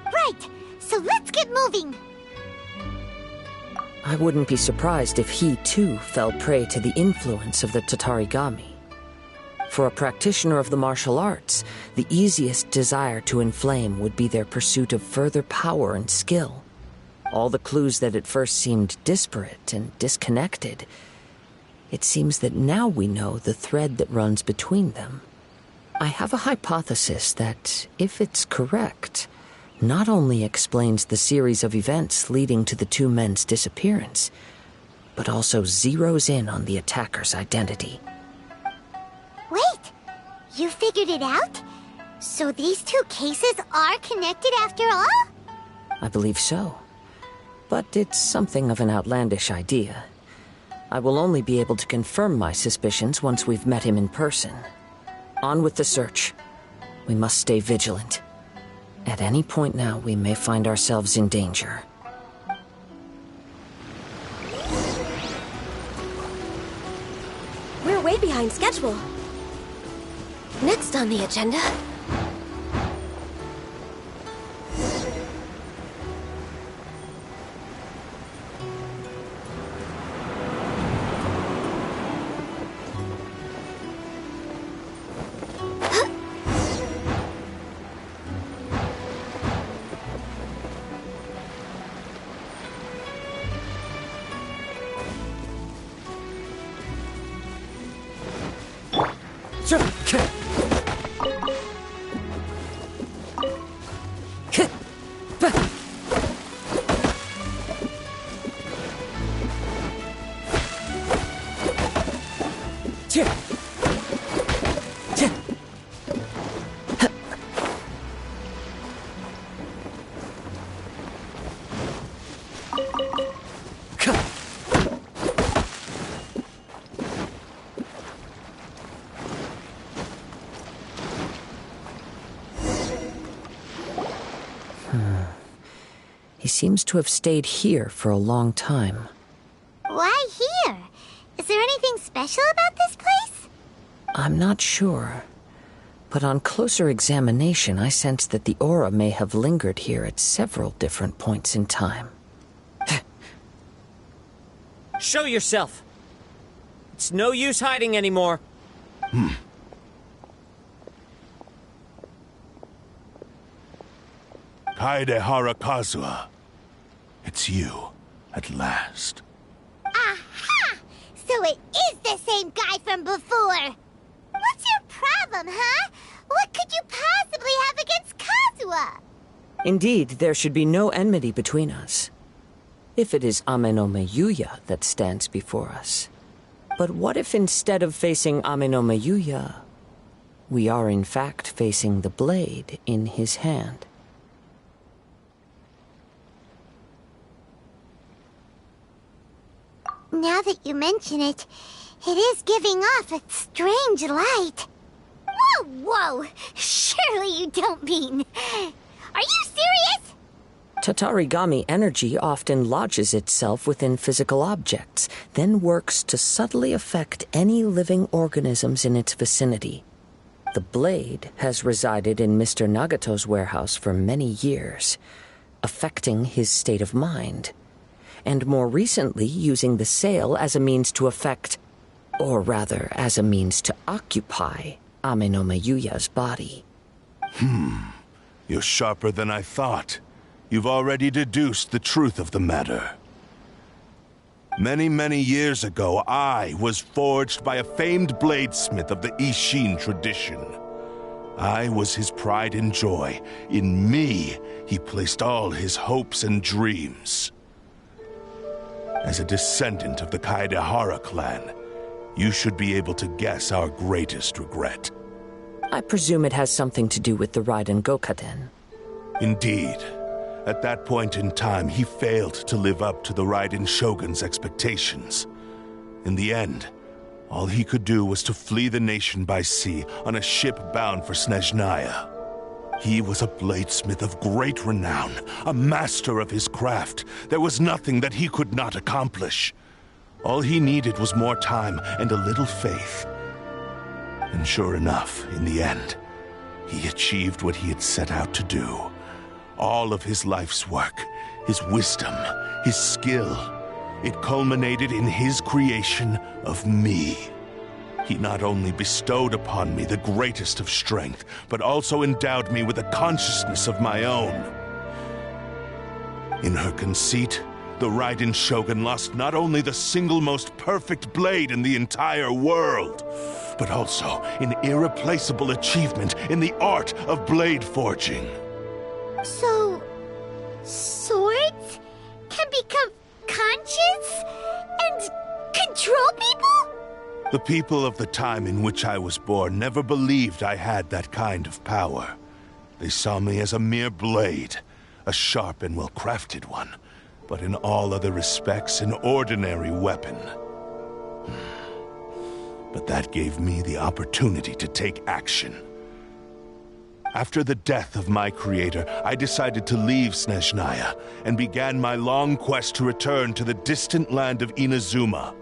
Right! So let's get moving! I wouldn't be surprised if he, too, fell prey to the influence of the Tatarigami. For a practitioner of the martial arts, the easiest desire to inflame would be their pursuit of further power and skill. All the clues that at first seemed disparate and disconnected, it seems that now we know the thread that runs between them. I have a hypothesis that, if it's correct, not only explains the series of events leading to the two men's disappearance, but also zeroes in on the attacker's identity. Wait! You figured it out? So these two cases are connected after all? I believe so. But it's something of an outlandish idea. I will only be able to confirm my suspicions once we've met him in person. On with the search. We must stay vigilant. At any point now, we may find ourselves in danger. We're way behind schedule. Next on the agenda... He seems to have stayed here for a long time. Why here? Is there anything special about this place? I'm not sure. But on closer examination, I sense that the aura may have lingered here at several different points in time. Show yourself! It's no use hiding anymore. Kaedehara Kazuha. It's you, at last. Aha! So it is the same guy from before! What's your problem, huh? What could you possibly have against Kazuha? Indeed, there should be no enmity between us. If it is Ame no Miyuya that stands before us. But what if instead of facing Ame no Miyuya, we are in fact facing the blade in his hand? Now that you mention it, it is giving off a strange light. Whoa, whoa! Surely you don't mean... Are you serious? Tatarigami energy often lodges itself within physical objects, then works to subtly affect any living organisms in its vicinity. The blade has resided in Mr. Nagato's warehouse for many years, affecting his state of mind, and more recently using the sale as a means to affect, or rather as a means to occupy, Ame no Miyuya's body. You're sharper than I thought. You've already deduced the truth of the matter. Many, many years ago, I was forged by a famed bladesmith of the Ishin tradition. I was his pride and joy. In me, he placed all his hopes and dreams. As a descendant of the Kaedehara clan, you should be able to guess our greatest regret. I presume it has something to do with the Raiden Gokaden. Indeed. At that point in time, he failed to live up to the Raiden Shogun's expectations. In the end, all he could do was to flee the nation by sea on a ship bound for Snezhnaya. He was a bladesmith of great renown, a master of his craft. There was nothing that he could not accomplish. All he needed was more time and a little faith. And sure enough, in the end, he achieved what he had set out to do. All of his life's work, his wisdom, his skill, it culminated in his creation of me. He not only bestowed upon me the greatest of strength, but also endowed me with a consciousness of my own. In her conceit, the Raiden Shogun lost not only the single most perfect blade in the entire world, but also an irreplaceable achievement in the art of blade forging. So... swords can become conscious and control people? The people of the time in which I was born never believed I had that kind of power. They saw me as a mere blade, a sharp and well-crafted one, but in all other respects an ordinary weapon. But that gave me the opportunity to take action. After the death of my creator, I decided to leave Snezhnaya and began my long quest to return to the distant land of Inazuma.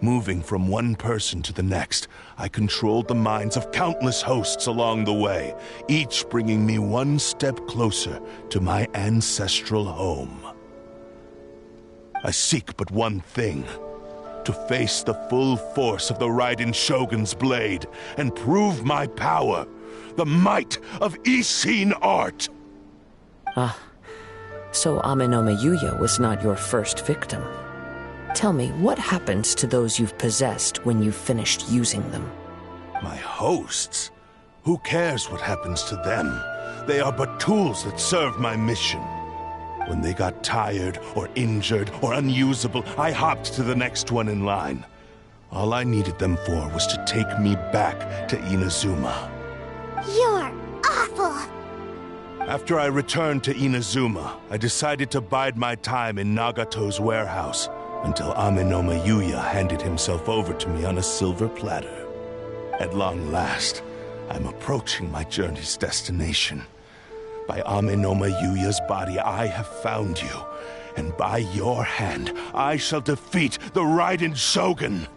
Moving from one person to the next, I controlled the minds of countless hosts along the way, each bringing me one step closer to my ancestral home. I seek but one thing: to face the full force of the Raiden Shogun's blade and prove my power, the might of Ishin art. So Ame no Miyuya was not your first victim. Tell me, what happens to those you've possessed when you've finished using them? My hosts? Who cares what happens to them? They are but tools that serve my mission. When they got tired, or injured, or unusable, I hopped to the next one in line. All I needed them for was to take me back to Inazuma. You're awful! After I returned to Inazuma, I decided to bide my time in Nagato's warehouse until Ame no Miyuya handed himself over to me on a silver platter. At long last, I'm approaching my journey's destination. By Ame no Miyuya's body, I have found you, and by your hand, I shall defeat the Raiden Shogun!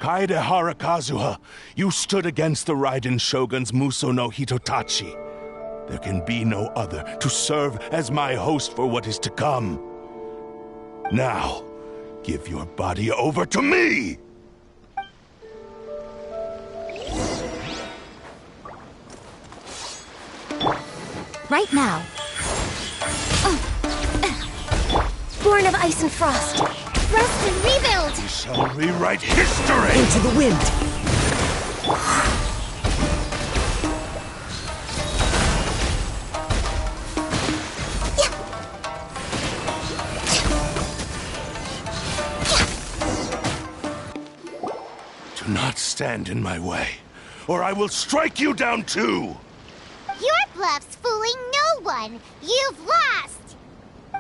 Kaedehara Kazuha, you stood against the Raiden Shogun's Muso no Hitotachi. There can be no other to serve as my host for what is to come. Now, Give your body over to me! Right now. Born of ice and frost. Rest and rebuild! We shall rewrite history! Into the wind! Do not stand in my way, or I will strike you down too! Your bluff's fooling no one. You've lost.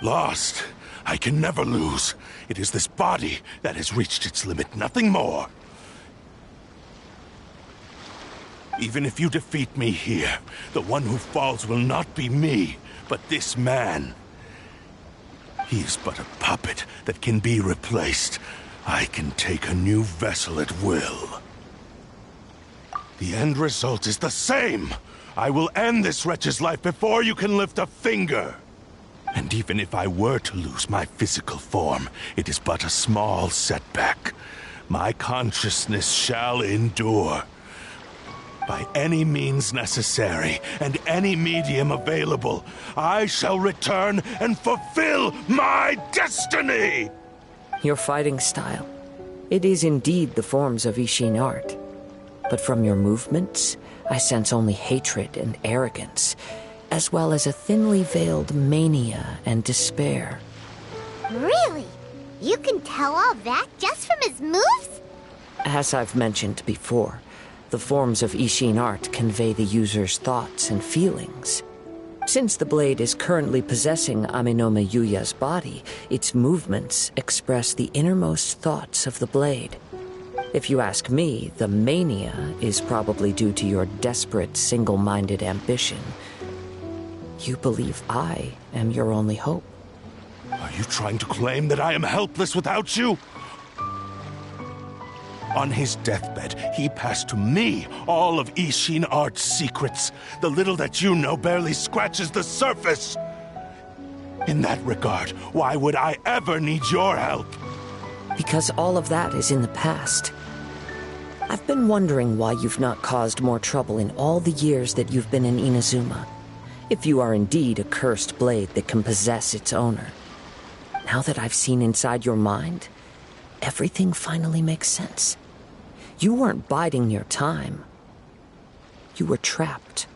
Lost? I can never lose. It is this body that has reached its limit, nothing more. Even if you defeat me here, the one who falls will not be me, but this man. He is but a puppet that can be replaced. I can take a new vessel at will. The end result is the same. I will end this wretch's life before you can lift a finger. And even if I were to lose my physical form, it is but a small setback. My consciousness shall endure. By any means necessary, and any medium available, I shall return and fulfill my destiny! Your fighting style. It is indeed the forms of Ishin art. But from your movements, I sense only hatred and arrogance, as well as a thinly veiled mania and despair. Really? You can tell all that just from his moves? As I've mentioned before, the forms of Ishin art convey the user's thoughts and feelings. Since the blade is currently possessing Aminome Yuya's body, its movements express the innermost thoughts of the blade. If you ask me, the mania is probably due to your desperate, single-minded ambition. You believe I am your only hope. Are you trying to claim that I am helpless without you? On his deathbed, he passed to me all of Ishin art's secrets. The little that you know barely scratches the surface. In that regard, why would I ever need your help? Because all of that is in the past. I've been wondering why you've not caused more trouble in all the years that you've been in Inazuma. If you are indeed a cursed blade that can possess its owner. Now that I've seen inside your mind, everything finally makes sense. You weren't biding your time. You were trapped.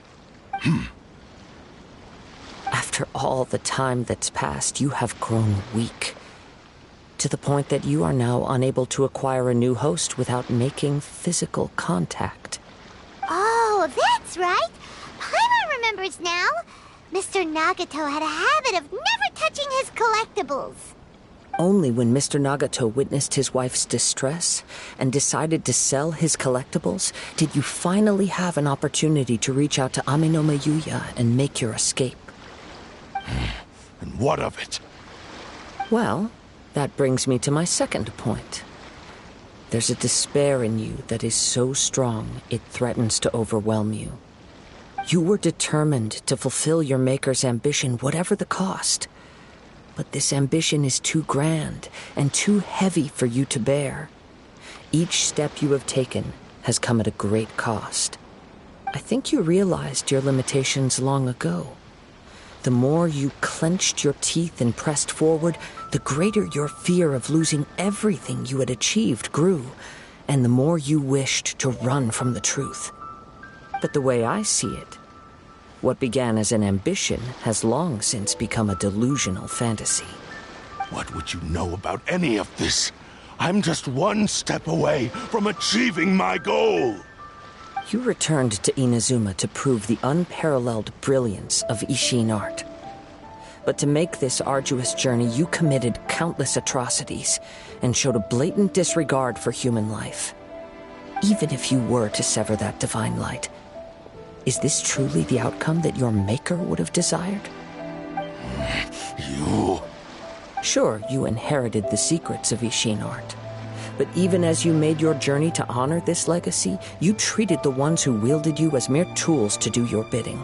After all the time that's passed, you have grown weak. To the point that you are now unable to acquire a new host without making physical contact. Oh, that's right. Paimon remembers now. Mr. Nagato had a habit of never touching his collectibles. Only when Mr. Nagato witnessed his wife's distress and decided to sell his collectibles did you finally have an opportunity to reach out to Aminome Yuya and make your escape. And what of it? Well, that brings me to my second point. There's a despair in you that is so strong it threatens to overwhelm you. You were determined to fulfill your maker's ambition, whatever the cost. But this ambition is too grand and too heavy for you to bear. Each step you have taken has come at a great cost. I think you realized your limitations long ago. The more you clenched your teeth and pressed forward, the greater your fear of losing everything you had achieved grew, and the more you wished to run from the truth. But the way I see it, what began as an ambition has long since become a delusional fantasy. What would you know about any of this? I'm just one step away from achieving my goal. You returned to Inazuma to prove the unparalleled brilliance of Ishin art. But to make this arduous journey, you committed countless atrocities and showed a blatant disregard for human life. Even if you were to sever that divine light, is this truly the outcome that your maker would have desired? You... Sure, you inherited the secrets of Ishin art. But even as you made your journey to honor this legacy, you treated the ones who wielded you as mere tools to do your bidding.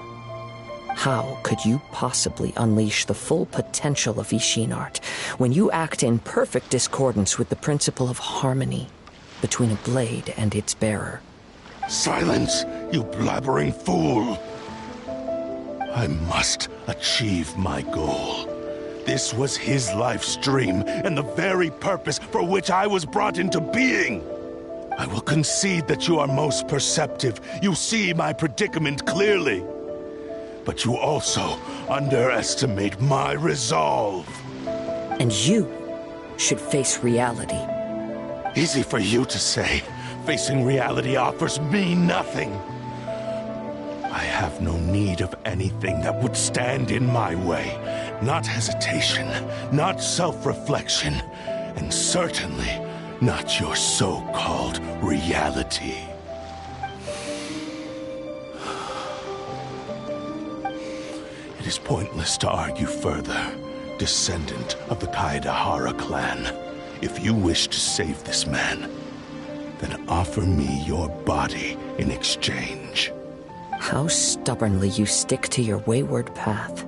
How could you possibly unleash the full potential of Ishin art when you act in perfect discordance with the principle of harmony between a blade and its bearer? Silence, you blabbering fool! I must achieve my goal. This was his life's dream, and the very purpose for which I was brought into being. I will concede that you are most perceptive. You see my predicament clearly. But you also underestimate my resolve. And you should face reality. Easy for you to say. Facing reality offers me nothing. I have no need of anything that would stand in my way. Not hesitation, not self-reflection, and certainly not your so-called reality. It is pointless to argue further, descendant of the Kaedahara clan. If you wish to save this man, then offer me your body in exchange. How stubbornly you stick to your wayward path.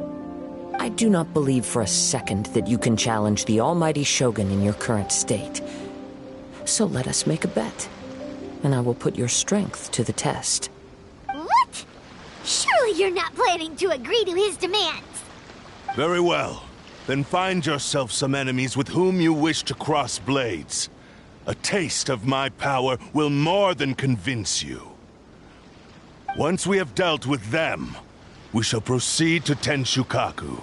I do not believe for a second that you can challenge the almighty Shogun in your current state. So let us make a bet, and I will put your strength to the test. What? Surely you're not planning to agree to his demands. Very well. Then find yourself some enemies with whom you wish to cross blades. A taste of my power will more than convince you. Once we have dealt with them, we shall proceed to Tenshukaku.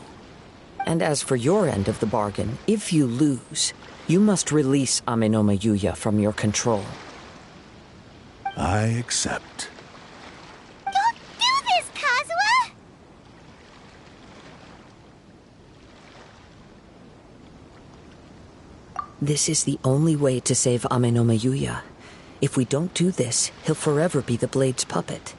And as for your end of the bargain, if you lose, you must release Amenoma Yuya from your control. I accept. Don't do this, Kazuha! This is the only way to save Amenoma Yuya. If we don't do this, he'll forever be the Blade's puppet.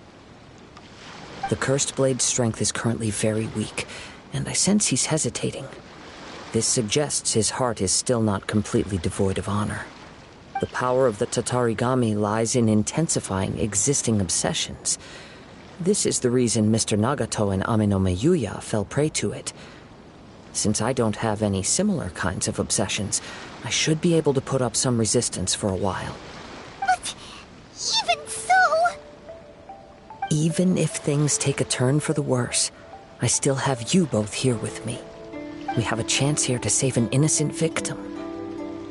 The Cursed Blade's strength is currently very weak, and I sense he's hesitating. This suggests his heart is still not completely devoid of honor. The power of the Tatarigami lies in intensifying existing obsessions. This is the reason Mr. Nagato and Amenoma Yuya fell prey to it. Since I don't have any similar kinds of obsessions, I should be able to put up some resistance for a while. But even so... Even if things take a turn for the worse, I still have you both here with me. We have a chance here to save an innocent victim.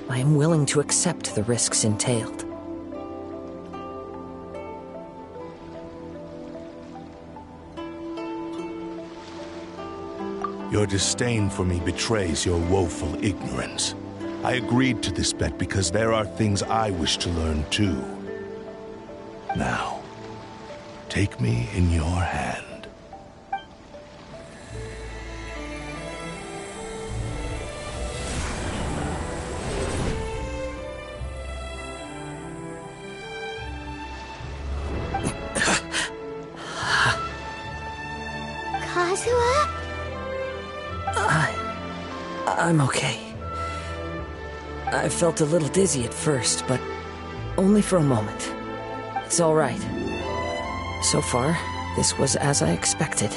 I am willing to accept the risks entailed. Your disdain for me betrays your woeful ignorance. I agreed to this bet because there are things I wish to learn too. Now, take me in your hand. Kazuha? I'm okay. I felt a little dizzy at first, but only for a moment. It's all right. So far, this was as I expected.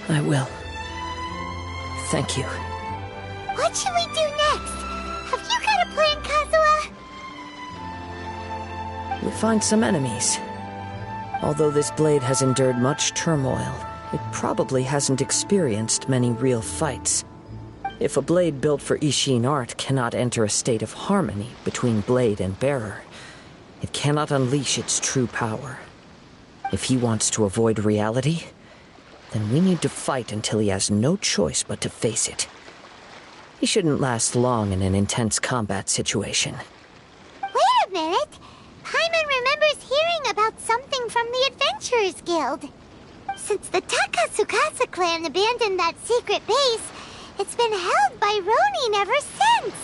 I will. Thank you. What should we do next? Have you got a plan, Kazuha? We'll find some enemies. Although this blade has endured much turmoil, it probably hasn't experienced many real fights. If a blade built for Ishin art cannot enter a state of harmony between blade and bearer, it cannot unleash its true power. If he wants to avoid reality, then we need to fight until he has no choice but to face it. He shouldn't last long in an intense combat situation. Wait a minute! Paimon remembers hearing about something from the Adventurers Guild. Since the Takasukasa clan abandoned that secret base, it's been held by Ronin ever since.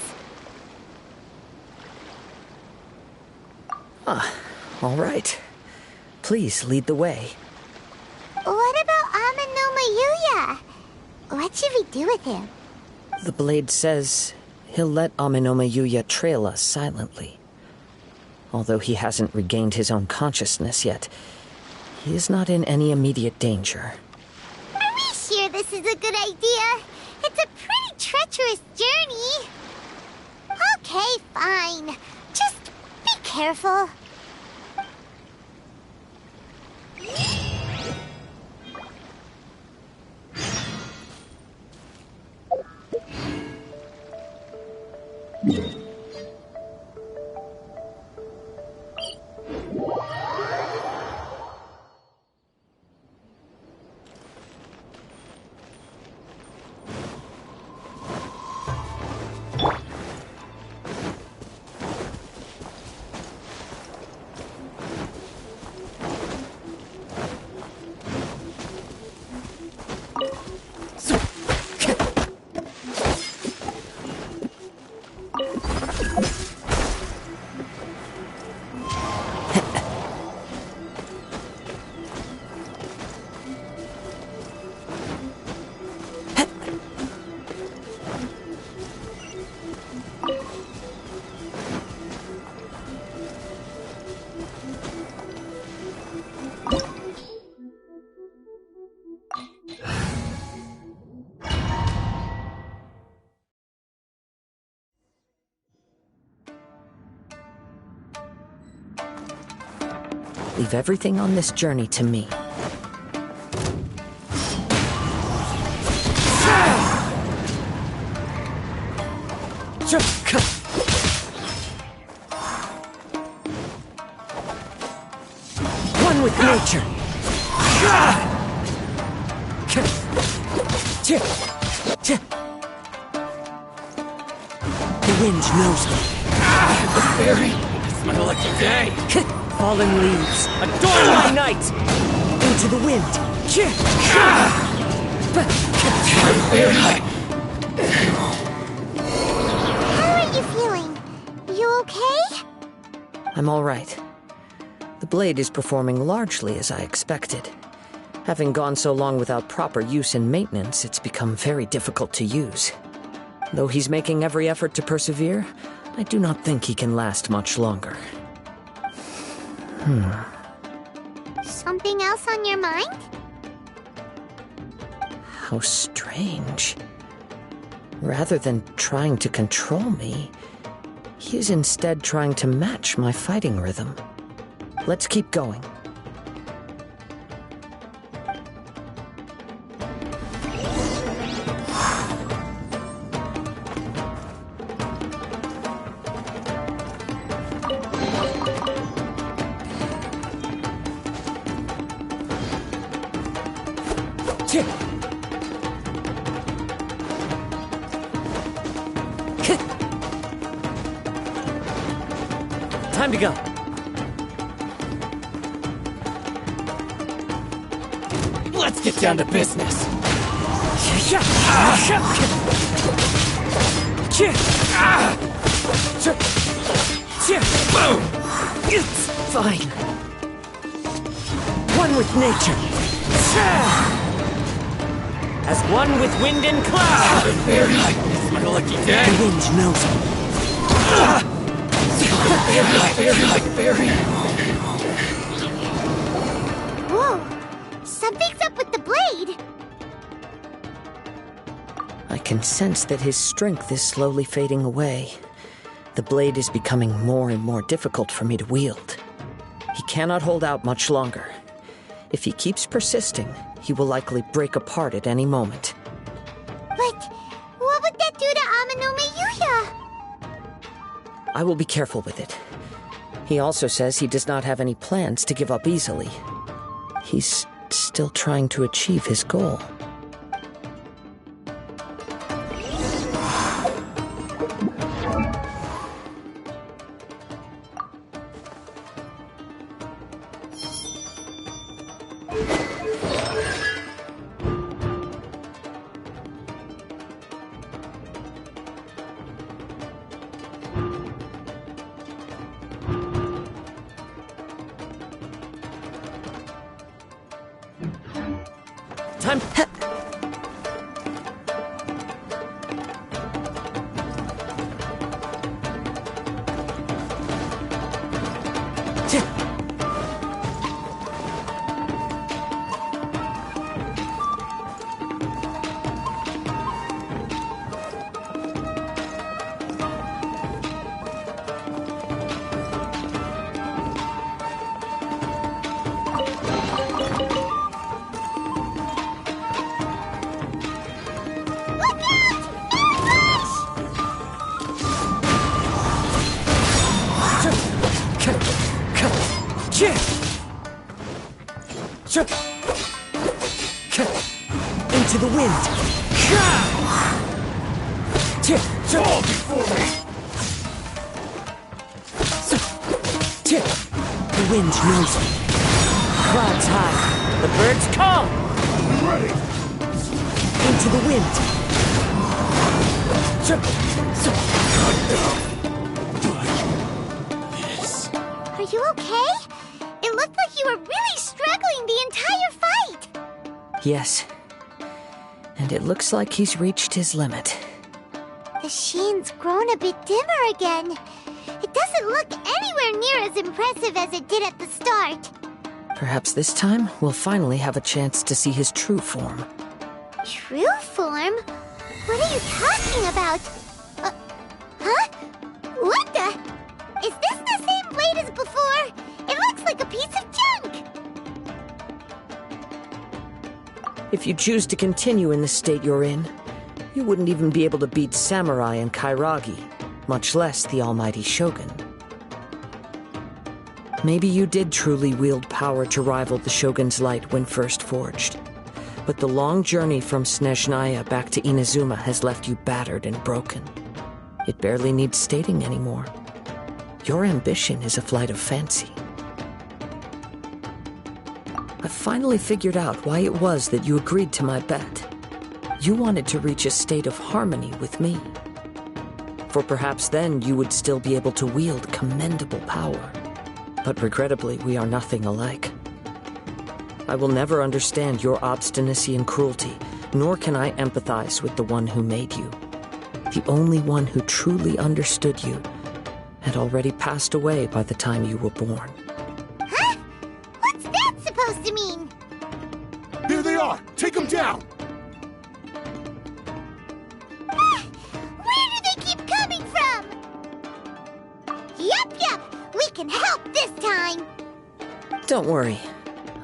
All right. Please lead the way. What about Amenoma Yuya? What should we do with him? The blade says he'll let Amenoma Yuya trail us silently. Although he hasn't regained his own consciousness yet, he is not in any immediate danger. Are we sure this is a good idea? It's a pretty treacherous journey. Okay, fine. Just be careful. Leave everything on this journey to me. One with nature. The wind knows me. The fairy! It's my lucky day! Fallen leaves, adorn my night! Into the wind! How are you feeling? You okay? I'm all right. The blade is performing largely as I expected. Having gone so long without proper use and maintenance, it's become very difficult to use. Though he's making every effort to persevere, I do not think he can last much longer. Something else on your mind? How strange. Rather than trying to control me, he is instead trying to match my fighting rhythm. Let's keep going. Time to go. Let's get down to business. Boom! It's fine. One with nature. As one with wind and cloud. The fairy! It's my lucky day! The wind knows me. Fairy! Whoa! Something's up with the blade! I can sense that his strength is slowly fading away. The blade is becoming more and more difficult for me to wield. He cannot hold out much longer. If he keeps persisting, he will likely break apart at any moment. But what would that do to Amenoma Yuya? I will be careful with it. He also says he does not have any plans to give up easily. He's still trying to achieve his goal. Time. Into the wind. Fall before me! The wind knows me. Clouds high. The birds call. Ready! Into the wind. Are you okay? It looked like you were really struggling the entire fight. Yes. And it looks like he's reached his limit. The sheen's grown a bit dimmer again. It doesn't look anywhere near as impressive as it did at the start. Perhaps this time we'll finally have a chance to see his true form. True form? What are you talking about? Huh? What the? Is this the same blade as before? It looks like a piece of junk! If you choose to continue in the state you're in, you wouldn't even be able to beat Samurai and Kairagi, much less the almighty Shogun. Maybe you did truly wield power to rival the Shogun's light when first forged. But the long journey from Snezhnaya back to Inazuma has left you battered and broken. It barely needs stating anymore. Your ambition is a flight of fancy. I've finally figured out why it was that you agreed to my bet. You wanted to reach a state of harmony with me. For perhaps then you would still be able to wield commendable power. But regrettably, we are nothing alike. I will never understand your obstinacy and cruelty, nor can I empathize with the one who made you. The only one who truly understood you, had already passed away by the time you were born. Huh? What's that supposed to mean? There they are! Take them down! Where do they keep coming from? Yup, we can help this time! Don't worry.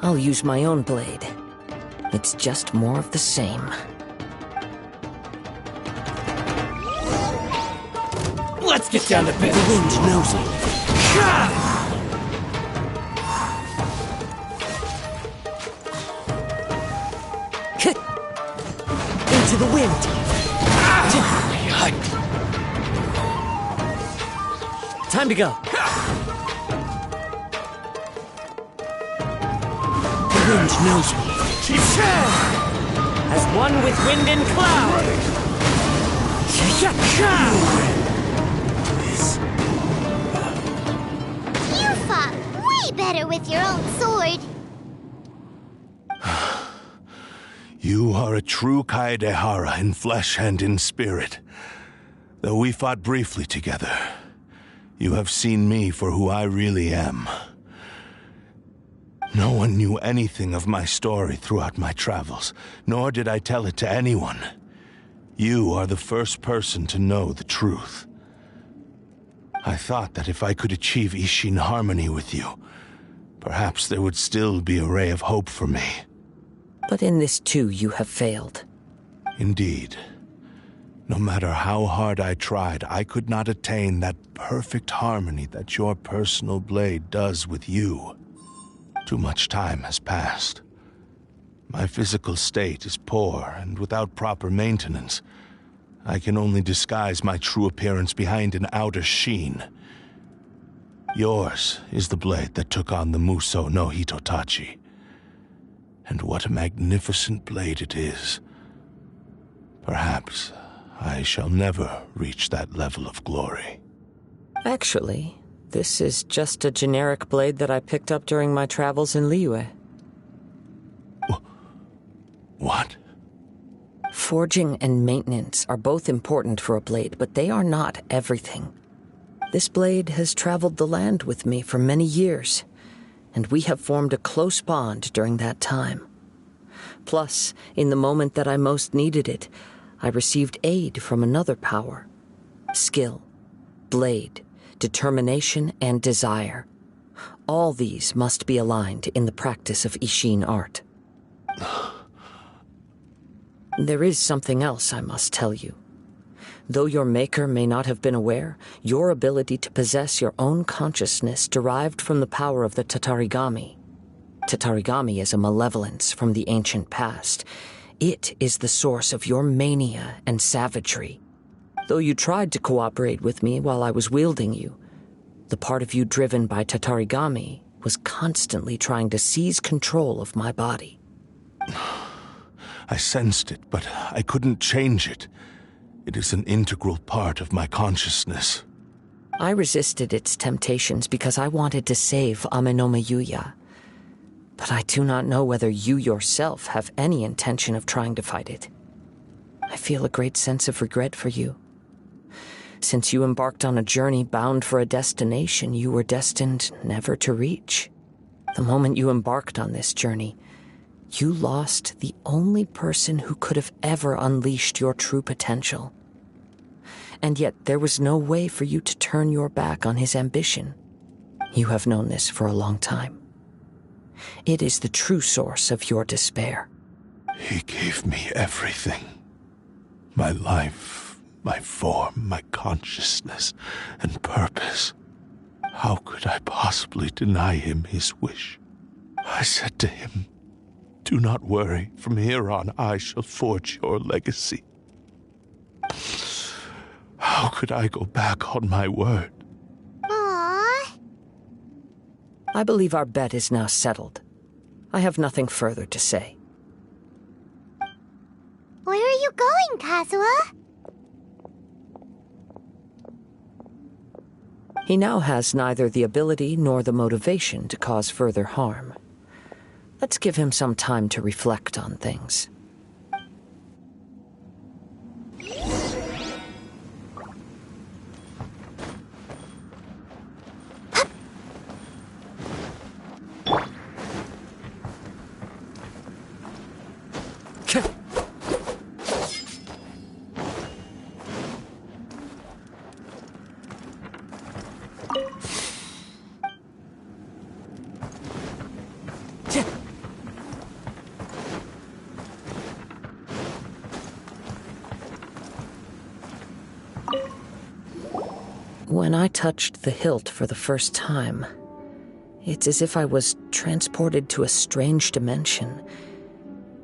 I'll use my own blade. It's just more of the same. Let's get down to business! The wind knows me. Into the wind! Time to go. The wind knows me. As one with wind and cloud. You fought way better with your own sword. You are a true Kaedehara in flesh and in spirit. Though we fought briefly together, you have seen me for who I really am. No one knew anything of my story throughout my travels, nor did I tell it to anyone. You are the first person to know the truth. I thought that if I could achieve Ishin harmony with you, perhaps there would still be a ray of hope for me. But in this too, you have failed. Indeed. No matter how hard I tried, I could not attain that perfect harmony that your personal blade does with you. Too much time has passed. My physical state is poor, and without proper maintenance, I can only disguise my true appearance behind an outer sheen. Yours is the blade that took on the Muso no Hitotachi. And what a magnificent blade it is. Perhaps I shall never reach that level of glory. Actually, this is just a generic blade that I picked up during my travels in Liyue. What? Forging and maintenance are both important for a blade, but they are not everything. This blade has traveled the land with me for many years, and we have formed a close bond during that time. Plus, in the moment that I most needed it, I received aid from another power. Skill, blade, determination, and desire. All these must be aligned in the practice of Ishin art. There is something else I must tell you. Though your maker may not have been aware, your ability to possess your own consciousness derived from the power of the Tatarigami. Tatarigami is a malevolence from the ancient past. It is the source of your mania and savagery. Though you tried to cooperate with me while I was wielding you, the part of you driven by Tatarigami was constantly trying to seize control of my body. I sensed it, but I couldn't change it. It is an integral part of my consciousness. I resisted its temptations because I wanted to save Amenome Yuya. But I do not know whether you yourself have any intention of trying to fight it. I feel a great sense of regret for you. Since you embarked on a journey bound for a destination you were destined never to reach. The moment you embarked on this journey, you lost the only person who could have ever unleashed your true potential. And yet there was no way for you to turn your back on his ambition. You have known this for a long time. It is the true source of your despair. He gave me everything. My life, my form, my consciousness, and purpose. How could I possibly deny him his wish? I said to him, "Do not worry, from here on I shall forge your legacy." How could I go back on my word? Aww. I believe our bet is now settled. I have nothing further to say. Where are you going, Kazuha? He now has neither the ability nor the motivation to cause further harm. Let's give him some time to reflect on things. When I touched the hilt for the first time, it's as if I was transported to a strange dimension.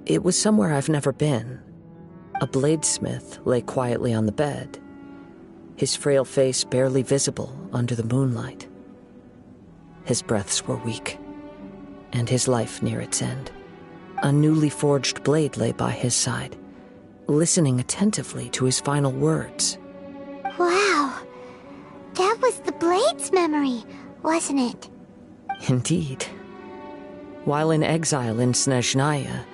It was somewhere I've never been. A bladesmith lay quietly on the bed, his frail face barely visible under the moonlight. His breaths were weak, and his life near its end. A newly forged blade lay by his side, listening attentively to his final words. Wow. That was the blade's memory, wasn't it? Indeed. While in exile in Snezhnaya,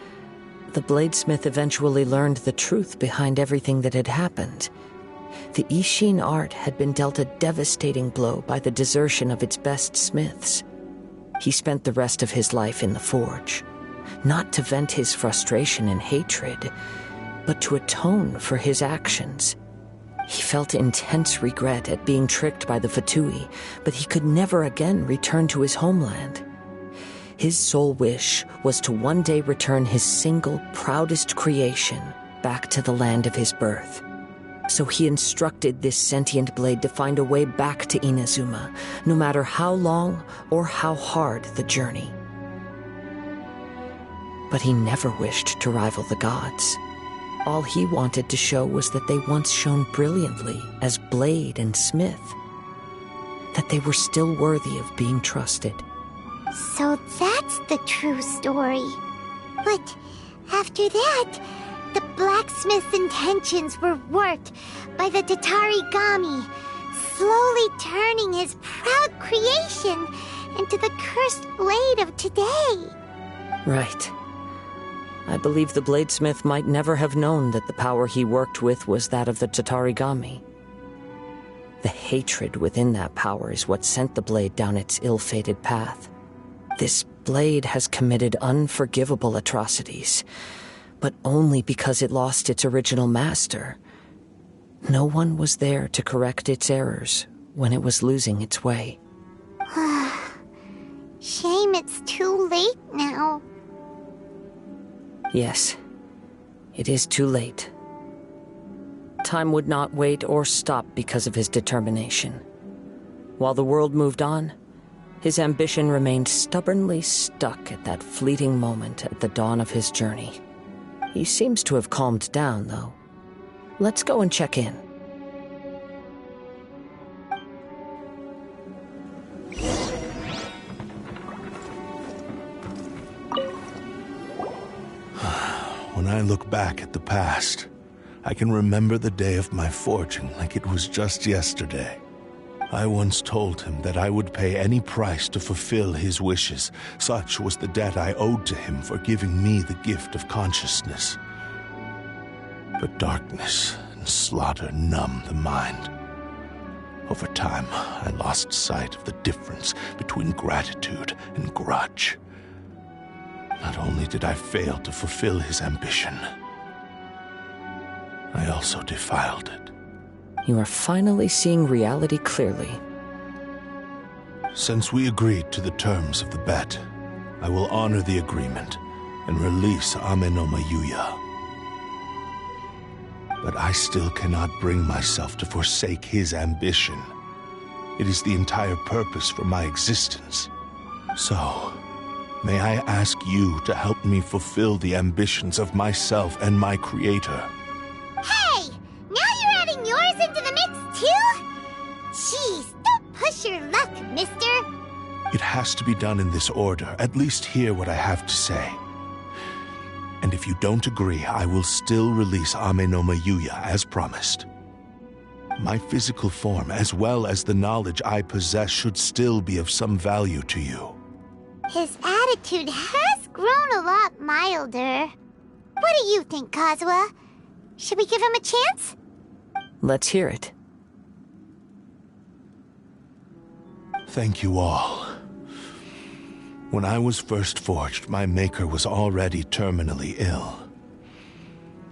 the bladesmith eventually learned the truth behind everything that had happened. The Ishin art had been dealt a devastating blow by the desertion of its best smiths. He spent the rest of his life in the forge, not to vent his frustration and hatred, but to atone for his actions. He felt intense regret at being tricked by the Fatui, but he could never again return to his homeland. His sole wish was to one day return his single, proudest creation back to the land of his birth. So he instructed this sentient blade to find a way back to Inazuma, no matter how long or how hard the journey. But he never wished to rival the gods. All he wanted to show was that they once shone brilliantly as blade and smith, that they were still worthy of being trusted. So that's the true story. But after that, the blacksmith's intentions were worked by the Tatarigami, slowly turning his proud creation into the cursed blade of today. Right. I believe the bladesmith might never have known that the power he worked with was that of the Tatarigami. The hatred within that power is what sent the blade down its ill-fated path. This blade has committed unforgivable atrocities, but only because it lost its original master. No one was there to correct its errors when it was losing its way. Shame it's too late now. Yes, it is too late. Time would not wait or stop because of his determination. While the world moved on, his ambition remained stubbornly stuck at that fleeting moment at the dawn of his journey. He seems to have calmed down, though. Let's go and check in. When I look back at the past, I can remember the day of my forging like it was just yesterday. I once told him that I would pay any price to fulfill his wishes. Such was the debt I owed to him for giving me the gift of consciousness. But darkness and slaughter numb the mind. Over time, I lost sight of the difference between gratitude and grudge. Not only did I fail to fulfill his ambition, I also defiled it. You are finally seeing reality clearly. Since we agreed to the terms of the bet, I will honor the agreement and release Amenoma Yuya. But I still cannot bring myself to forsake his ambition. It is the entire purpose for my existence. So, may I ask you to help me fulfill the ambitions of myself and my creator? Hey! Now you're adding yours into the mix, too? Jeez, don't push your luck, mister. It has to be done in this order. At least hear what I have to say. And if you don't agree, I will still release Amenoma Yuya as promised. My physical form, as well as the knowledge I possess, should still be of some value to you. His attitude has grown a lot milder. What do you think, Kazuha? Should we give him a chance? Let's hear it. Thank you all. When I was first forged, my maker was already terminally ill.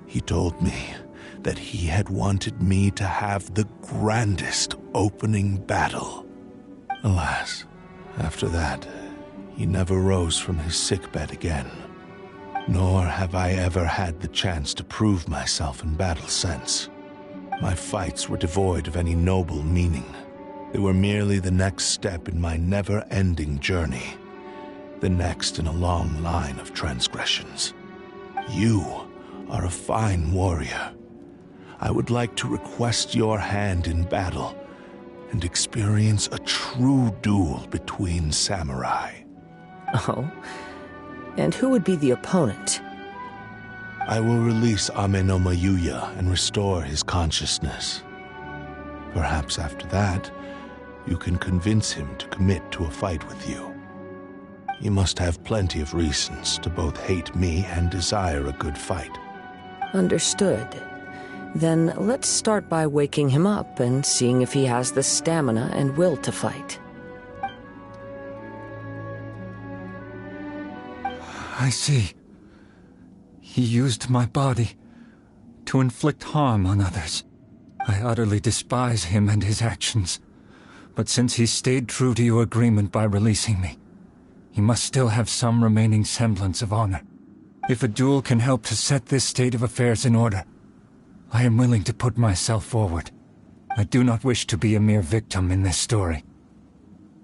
He told me that he had wanted me to have the grandest opening battle. Alas, after that, he never rose from his sickbed again. Nor have I ever had the chance to prove myself in battle since. My fights were devoid of any noble meaning. They were merely the next step in my never-ending journey. The next in a long line of transgressions. You are a fine warrior. I would like to request your hand in battle and experience a true duel between samurai. Oh? And who would be the opponent? I will release Amenoma Yuya and restore his consciousness. Perhaps after that, you can convince him to commit to a fight with you. He must have plenty of reasons to both hate me and desire a good fight. Understood. Then let's start by waking him up and seeing if he has the stamina and will to fight. I see. He used my body to inflict harm on others. I utterly despise him and his actions. But since he stayed true to your agreement by releasing me, he must still have some remaining semblance of honor. If a duel can help to set this state of affairs in order, I am willing to put myself forward. I do not wish to be a mere victim in this story.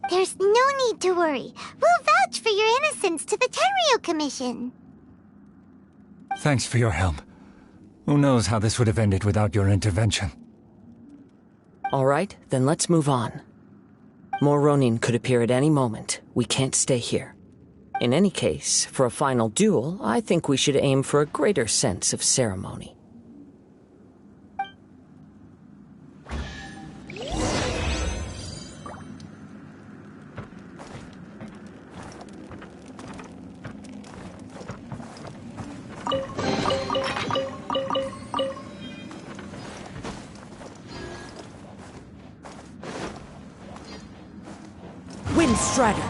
There's no need to worry. We'll vouch for your innocence to the Tenryo Commission. Thanks for your help. Who knows how this would have ended without your intervention. All right, then let's move on. More Ronin could appear at any moment. We can't stay here. In any case, for a final duel, I think we should aim for a greater sense of ceremony. Strider.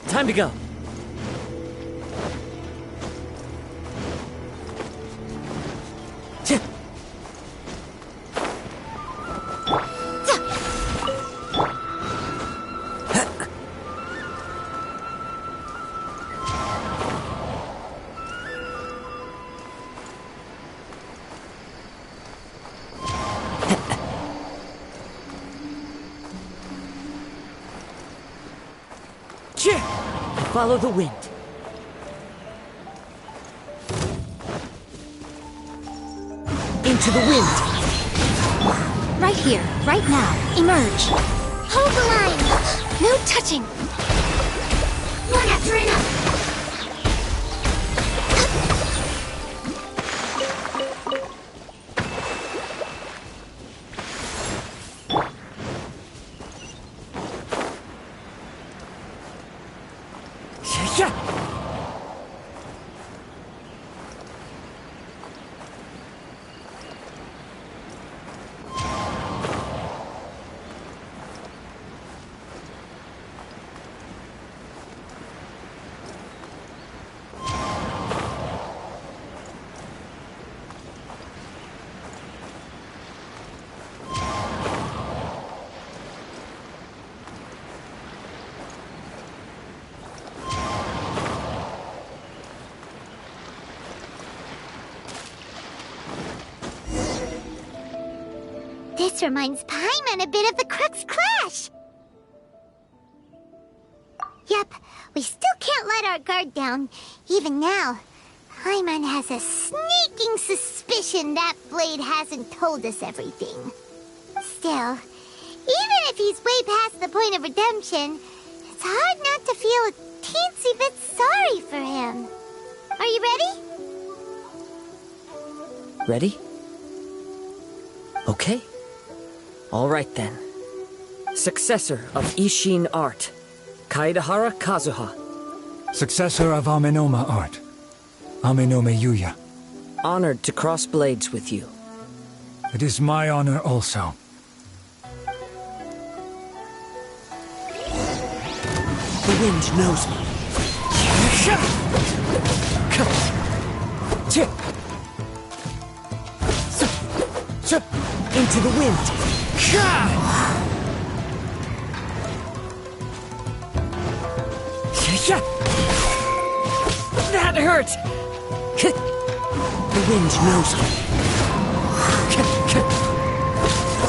Time to go. Follow the wind. Into the wind. Right here, right now. Emerge. Hold the line. No touching. One after another. This reminds Paimon a bit of the Crux Clash. Yep, we still can't let our guard down. Even now, Paimon has a sneaking suspicion that Blade hasn't told us everything. Still, even if he's way past the point of redemption, it's hard not to feel a teensy bit sorry for him. Are you ready? Ready? Okay. All right then. Successor of Ishin art, Kaedehara Kazuha. Successor of Amenoma art, Amenome Yuya. Honored to cross blades with you. It is my honor also. The wind knows me. Into the wind. That hurt! The wind knows me.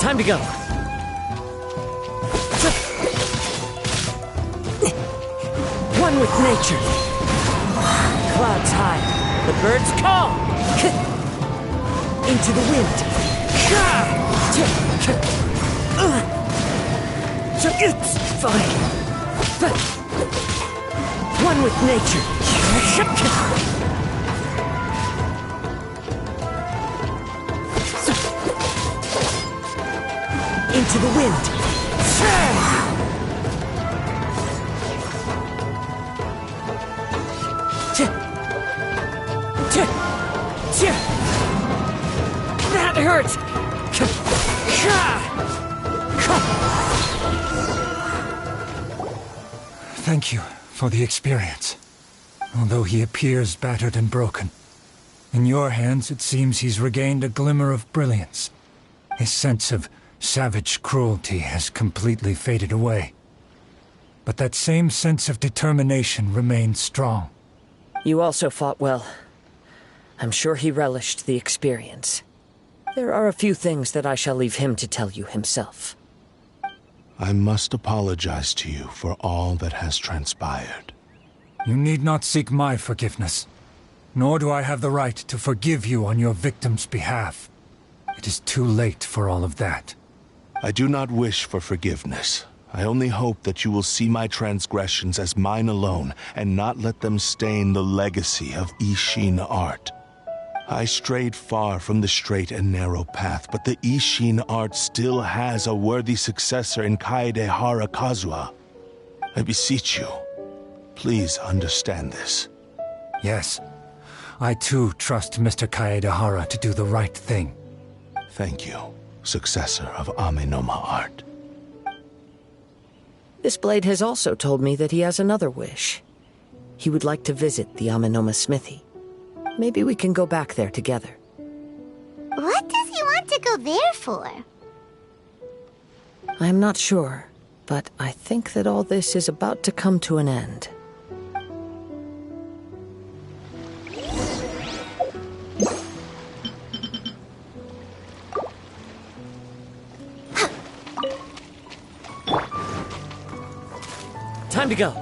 Time to go. One with nature. Clouds high, the birds call. Into the wind. It's fine. One with nature. Into the wind. That hurt! Thank you for the experience. Although he appears battered and broken, in your hands it seems he's regained a glimmer of brilliance. His sense of savage cruelty has completely faded away. But that same sense of determination remains strong. You also fought well. I'm sure he relished the experience. There are a few things that I shall leave him to tell you himself. I must apologize to you for all that has transpired. You need not seek my forgiveness, nor do I have the right to forgive you on your victim's behalf. It is too late for all of that. I do not wish for forgiveness. I only hope that you will see my transgressions as mine alone and not let them stain the legacy of Ishin art. I strayed far from the straight and narrow path, but the Ishin art still has a worthy successor in Kaedehara Kazuha. I beseech you, please understand this. Yes. I too trust Mr. Kaedehara to do the right thing. Thank you, successor of Amenoma art. This blade has also told me that he has another wish. He would like to visit the Amenoma smithy. Maybe we can go back there together. What does he want to go there for? I'm not sure, but I think that all this is about to come to an end. Time to go.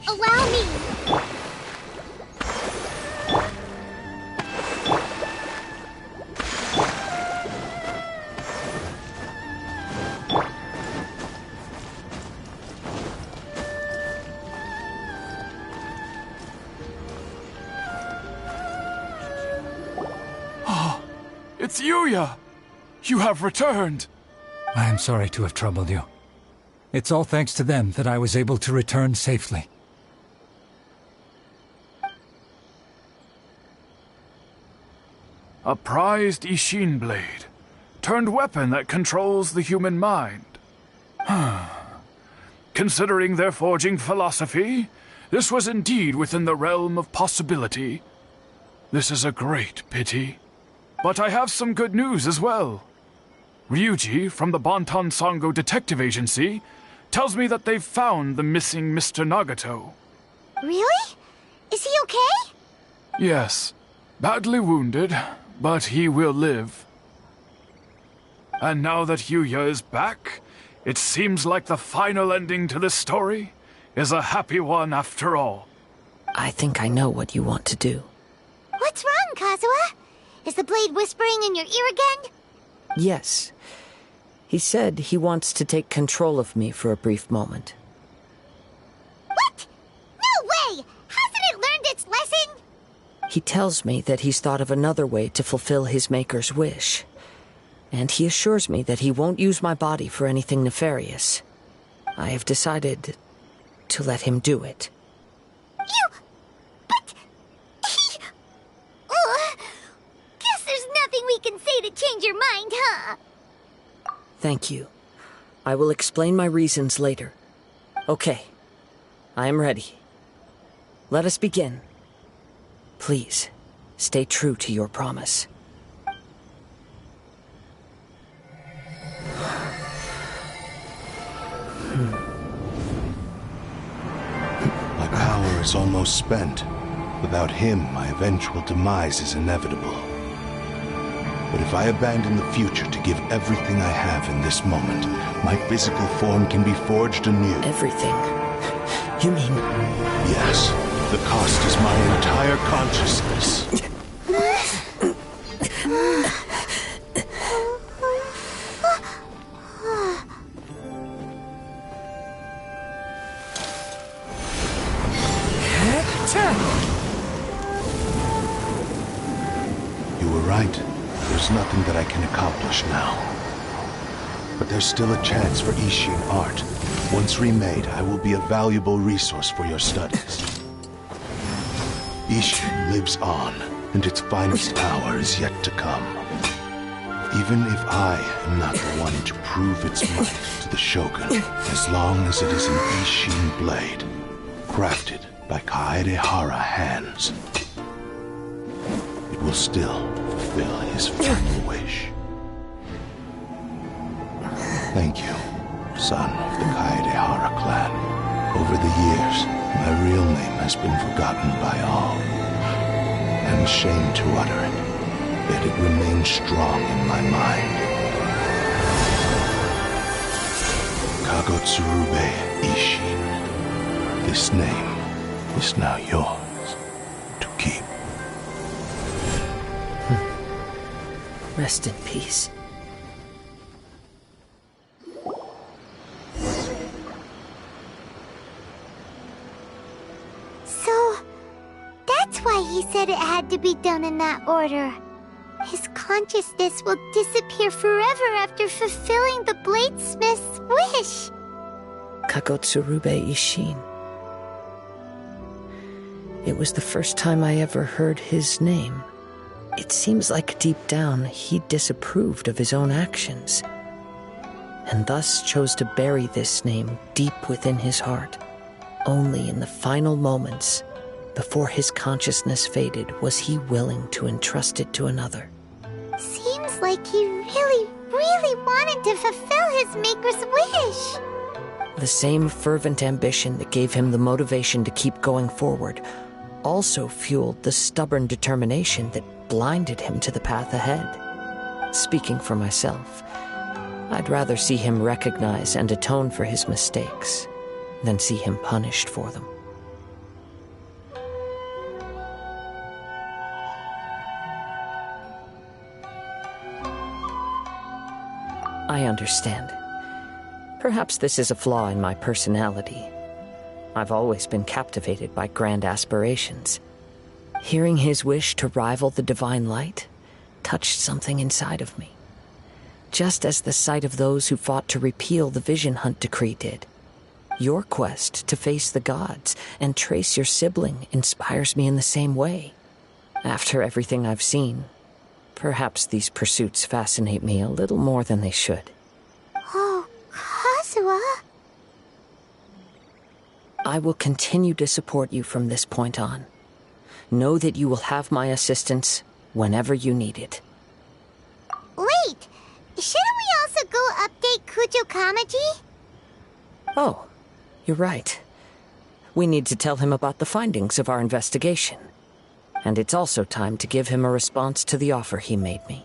Allow me. It's Yuya! You have returned! I am sorry to have troubled you. It's all thanks to them that I was able to return safely. A prized Ishin blade, turned weapon that controls the human mind. Considering their forging philosophy, this was indeed within the realm of possibility. This is a great pity. But I have some good news as well. Ryuji, from the Bantan Sango Detective Agency, tells me that they've found the missing Mr. Nagato. Really? Is he okay? Yes. Badly wounded, but he will live. And now that Yuya is back, it seems like the final ending to this story is a happy one after all. I think I know what you want to do. What's wrong, Kazuha? Is the blade whispering in your ear again? Yes. He said he wants to take control of me for a brief moment. What? No way! Hasn't it learned its lesson? He tells me that he's thought of another way to fulfill his maker's wish. And he assures me that he won't use my body for anything nefarious. I have decided to let him do it. Guess there's nothing we can say to change your mind, huh? Thank you. I will explain my reasons later. Okay. I am ready. Let us begin. Please, stay true to your promise. My power is almost spent. Without him, my eventual demise is inevitable. But if I abandon the future to give everything I have in this moment, my physical form can be forged anew. Everything? You mean... Yes. The cost is my entire consciousness. You were right. There's nothing that I can accomplish now. But there's still a chance for Ishin art. Once remade, I will be a valuable resource for your studies. Ishin lives on, and its finest hour is yet to come. Even if I am not the one to prove its might to the Shogun, as long as it is an Ishin blade, crafted by Kaedehara hands, it will still fulfill his final wish. Thank you, son of the Kaedehara clan. Over the years, my real name has been forgotten by all. I'm ashamed to utter it, yet it remains strong in my mind. Kagotsurube Ishin. This name is now yours to keep. Rest in peace. he said it had to be done in that order. His consciousness will disappear forever after fulfilling the bladesmith's wish. Kagotsurube Ishin. It was the first time I ever heard his name. It seems like deep down he disapproved of his own actions, and thus chose to bury this name deep within his heart. Only in the final moments, before his consciousness faded, was he willing to entrust it to another. Seems like he really wanted to fulfill his maker's wish. The same fervent ambition that gave him the motivation to keep going forward also fueled the stubborn determination that blinded him to the path ahead. Speaking for myself, I'd rather see him recognize and atone for his mistakes than see him punished for them. I understand. Perhaps this is a flaw in my personality. I've always been captivated by grand aspirations. Hearing his wish to rival the divine light touched something inside of me, just as the sight of those who fought to repeal the Vision Hunt decree did. Your quest to face the gods and trace your sibling inspires me in the same way. After everything I've seen, perhaps these pursuits fascinate me a little more than they should. Oh, Kazuha. I will continue to support you from this point on. Know that you will have my assistance whenever you need it. Wait! Shouldn't we also go update Kujo Kamaji? Oh, you're right. We need to tell him about the findings of our investigation. And it's also time to give him a response to the offer he made me.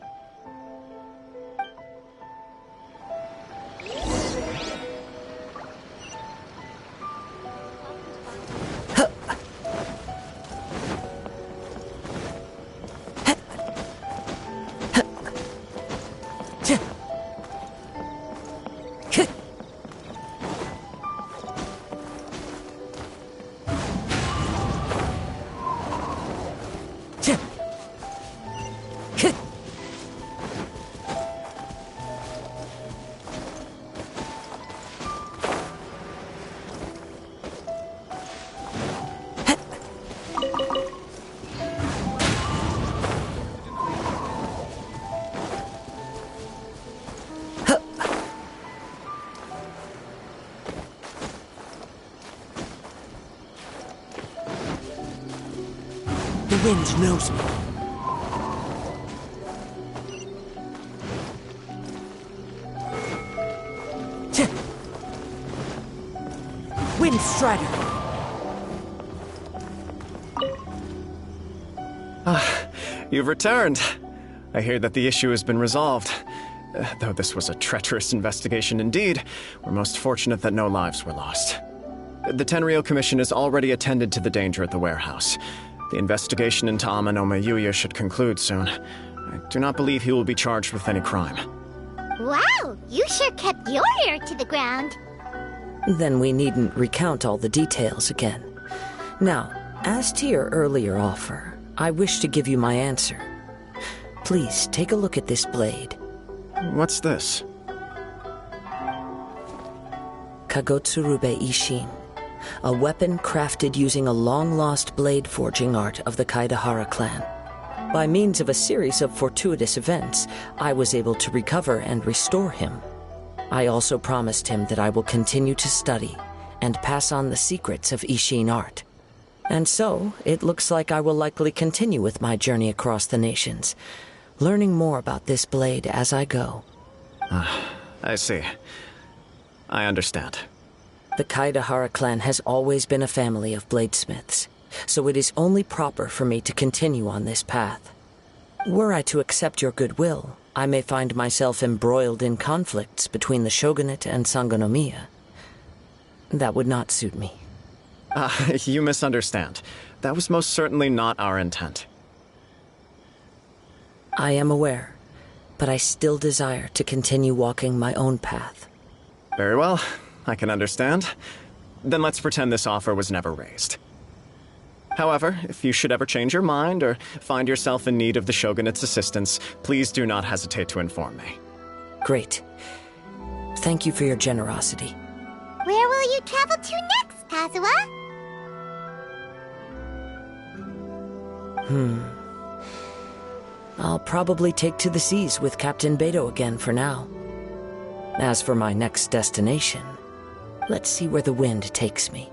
The wind knows me. Wind Strider. You've returned. I hear that the issue has been resolved. Though this was a treacherous investigation indeed, we're most fortunate that no lives were lost. The Tenryou Commission has already attended to the danger at the warehouse. The investigation into Amano Mayuya should conclude soon. I do not believe he will be charged with any crime. Wow, you sure kept your ear to the ground. Then we needn't recount all the details again. Now, as to your earlier offer, I wish to give you my answer. Please, take a look at this blade. What's this? Kagotsurube Ishin. A weapon crafted using a long-lost blade forging art of the Kaidahara clan. By means of a series of fortuitous events, I was able to recover and restore him. I also promised him that I will continue to study and pass on the secrets of Ishin art. And so, it looks like I will likely continue with my journey across the nations, learning more about this blade as I go. I see. I understand. The Kaidahara clan has always been a family of bladesmiths, so it is only proper for me to continue on this path. Were I to accept your goodwill, I may find myself embroiled in conflicts between the shogunate and Sangonomiya. That would not suit me. You misunderstand. That was most certainly not our intent. I am aware, but I still desire to continue walking my own path. Very well. I can understand. Then let's pretend this offer was never raised. However, if you should ever change your mind or find yourself in need of the Shogunate's assistance, please do not hesitate to inform me. Great. Thank you for your generosity. Where will you travel to next, Kazuha? I'll probably take to the seas with Captain Beto again for now. As for my next destination, let's see where the wind takes me.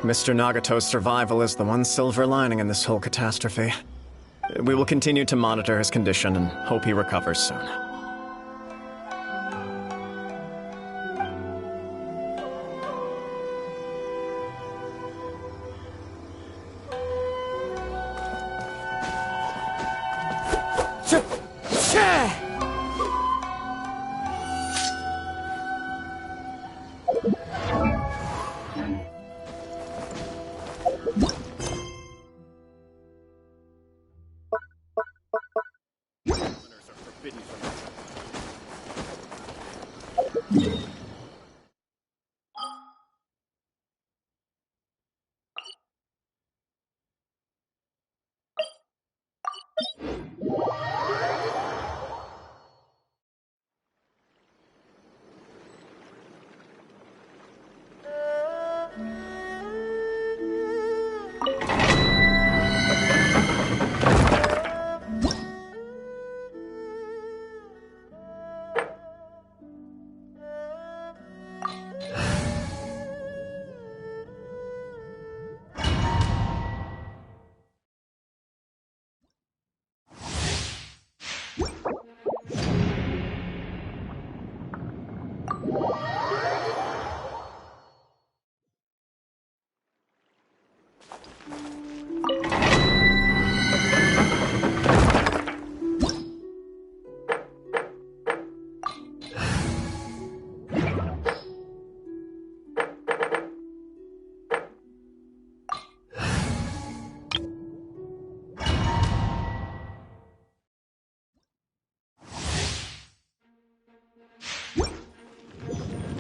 Mr. Nagato's survival is the one silver lining in this whole catastrophe. We will continue to monitor his condition and hope he recovers soon.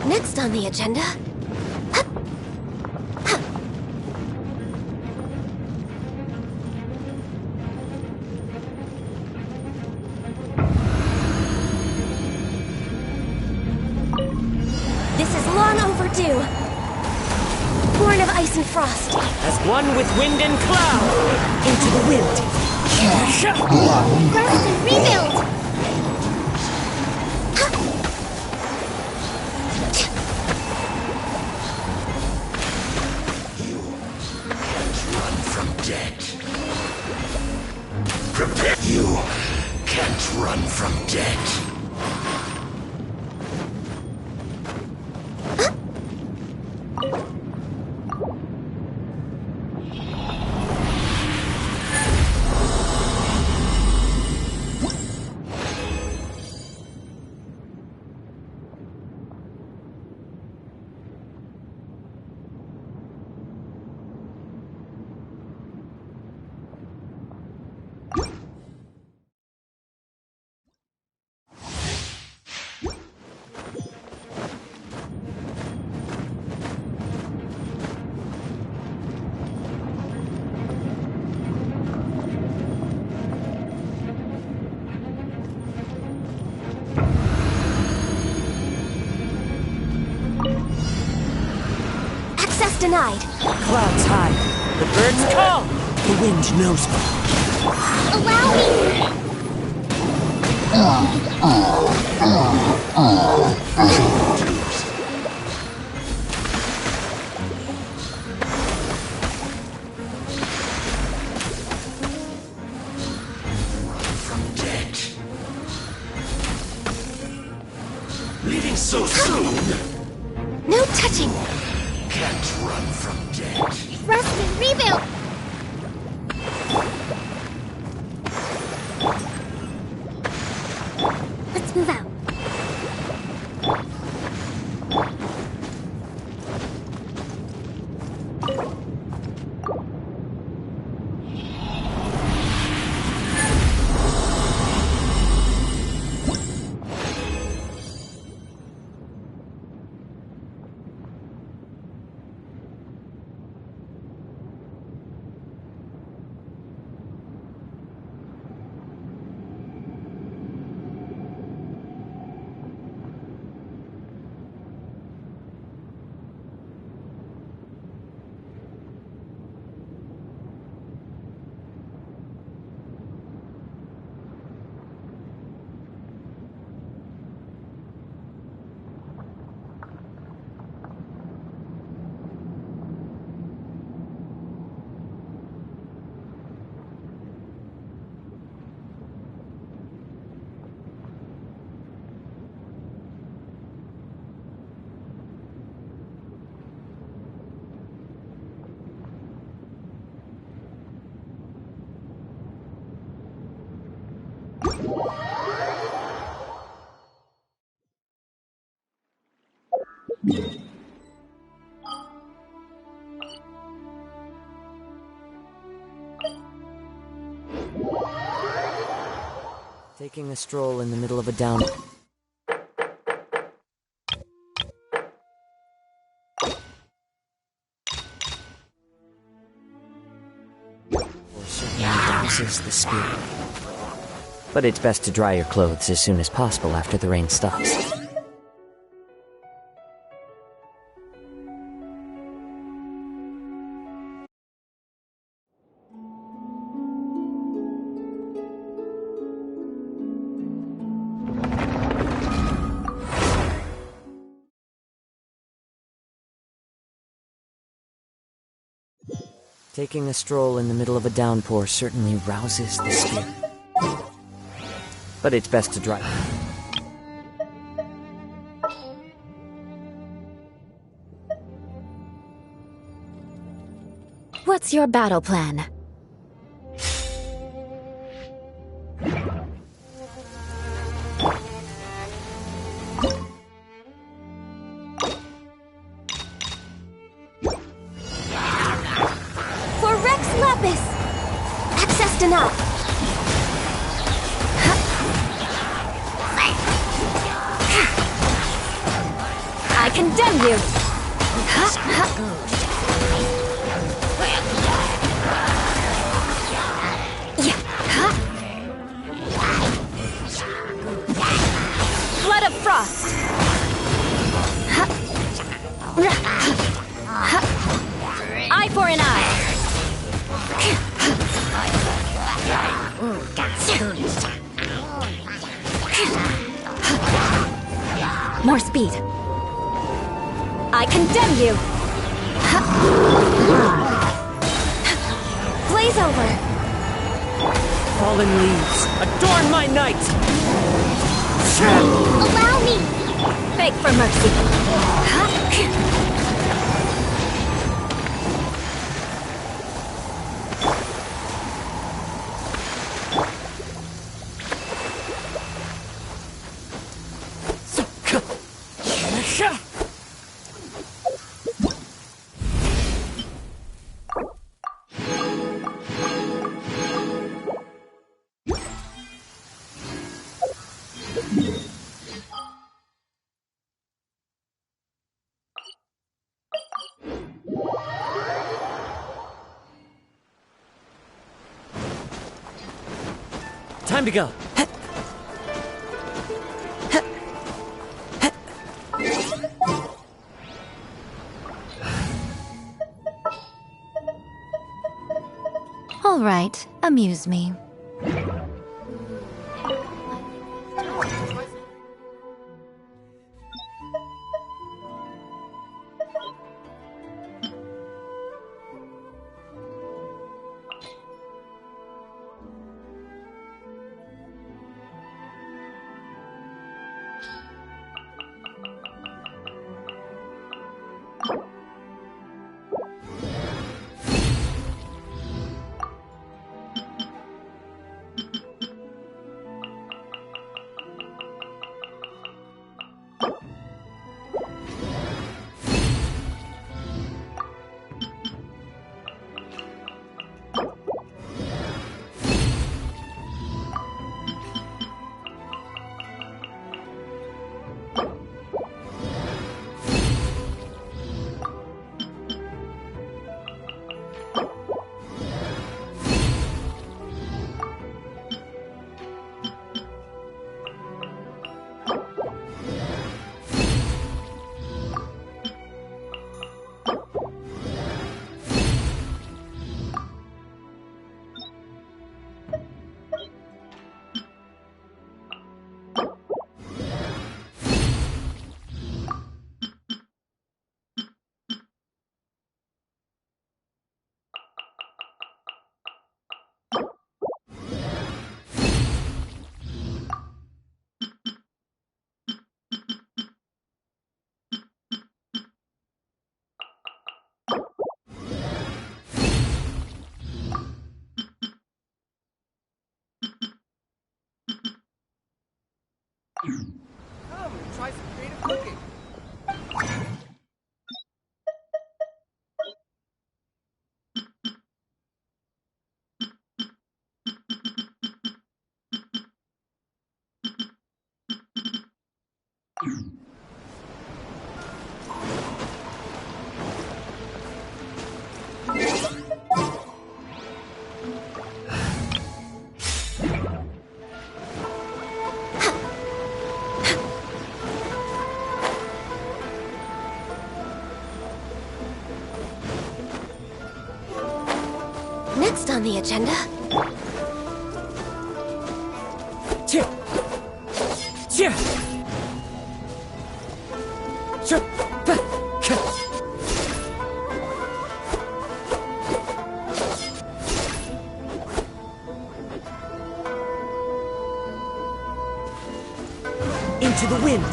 Next on the agenda... This is long overdue. Born of ice and frost. As one with wind and cloud. Into the wind. Rest and rebuild. You can't run from death. Denied. Clouds high. The birds call. The wind knows me. Allow me. From death. Leaving so soon. No touching. Can't run from death. Rest and rebuild. Let's move out. Taking a stroll in the middle of a down... Rouses the spirit. But it's best to dry your clothes as soon as possible after the rain stops. Taking a stroll in the middle of a downpour certainly rouses the spirit. But it's best to dry. What's your battle plan? Access denied. I condemn you. Blood of frost. Eye for an eye. More speed. I condemn you. Blaze over. Fallen leaves, adorn my night! Allow me. Beg for mercy. Time to go. All right, amuse me. Come, try some creative cooking. Next on the agenda. Into the wind.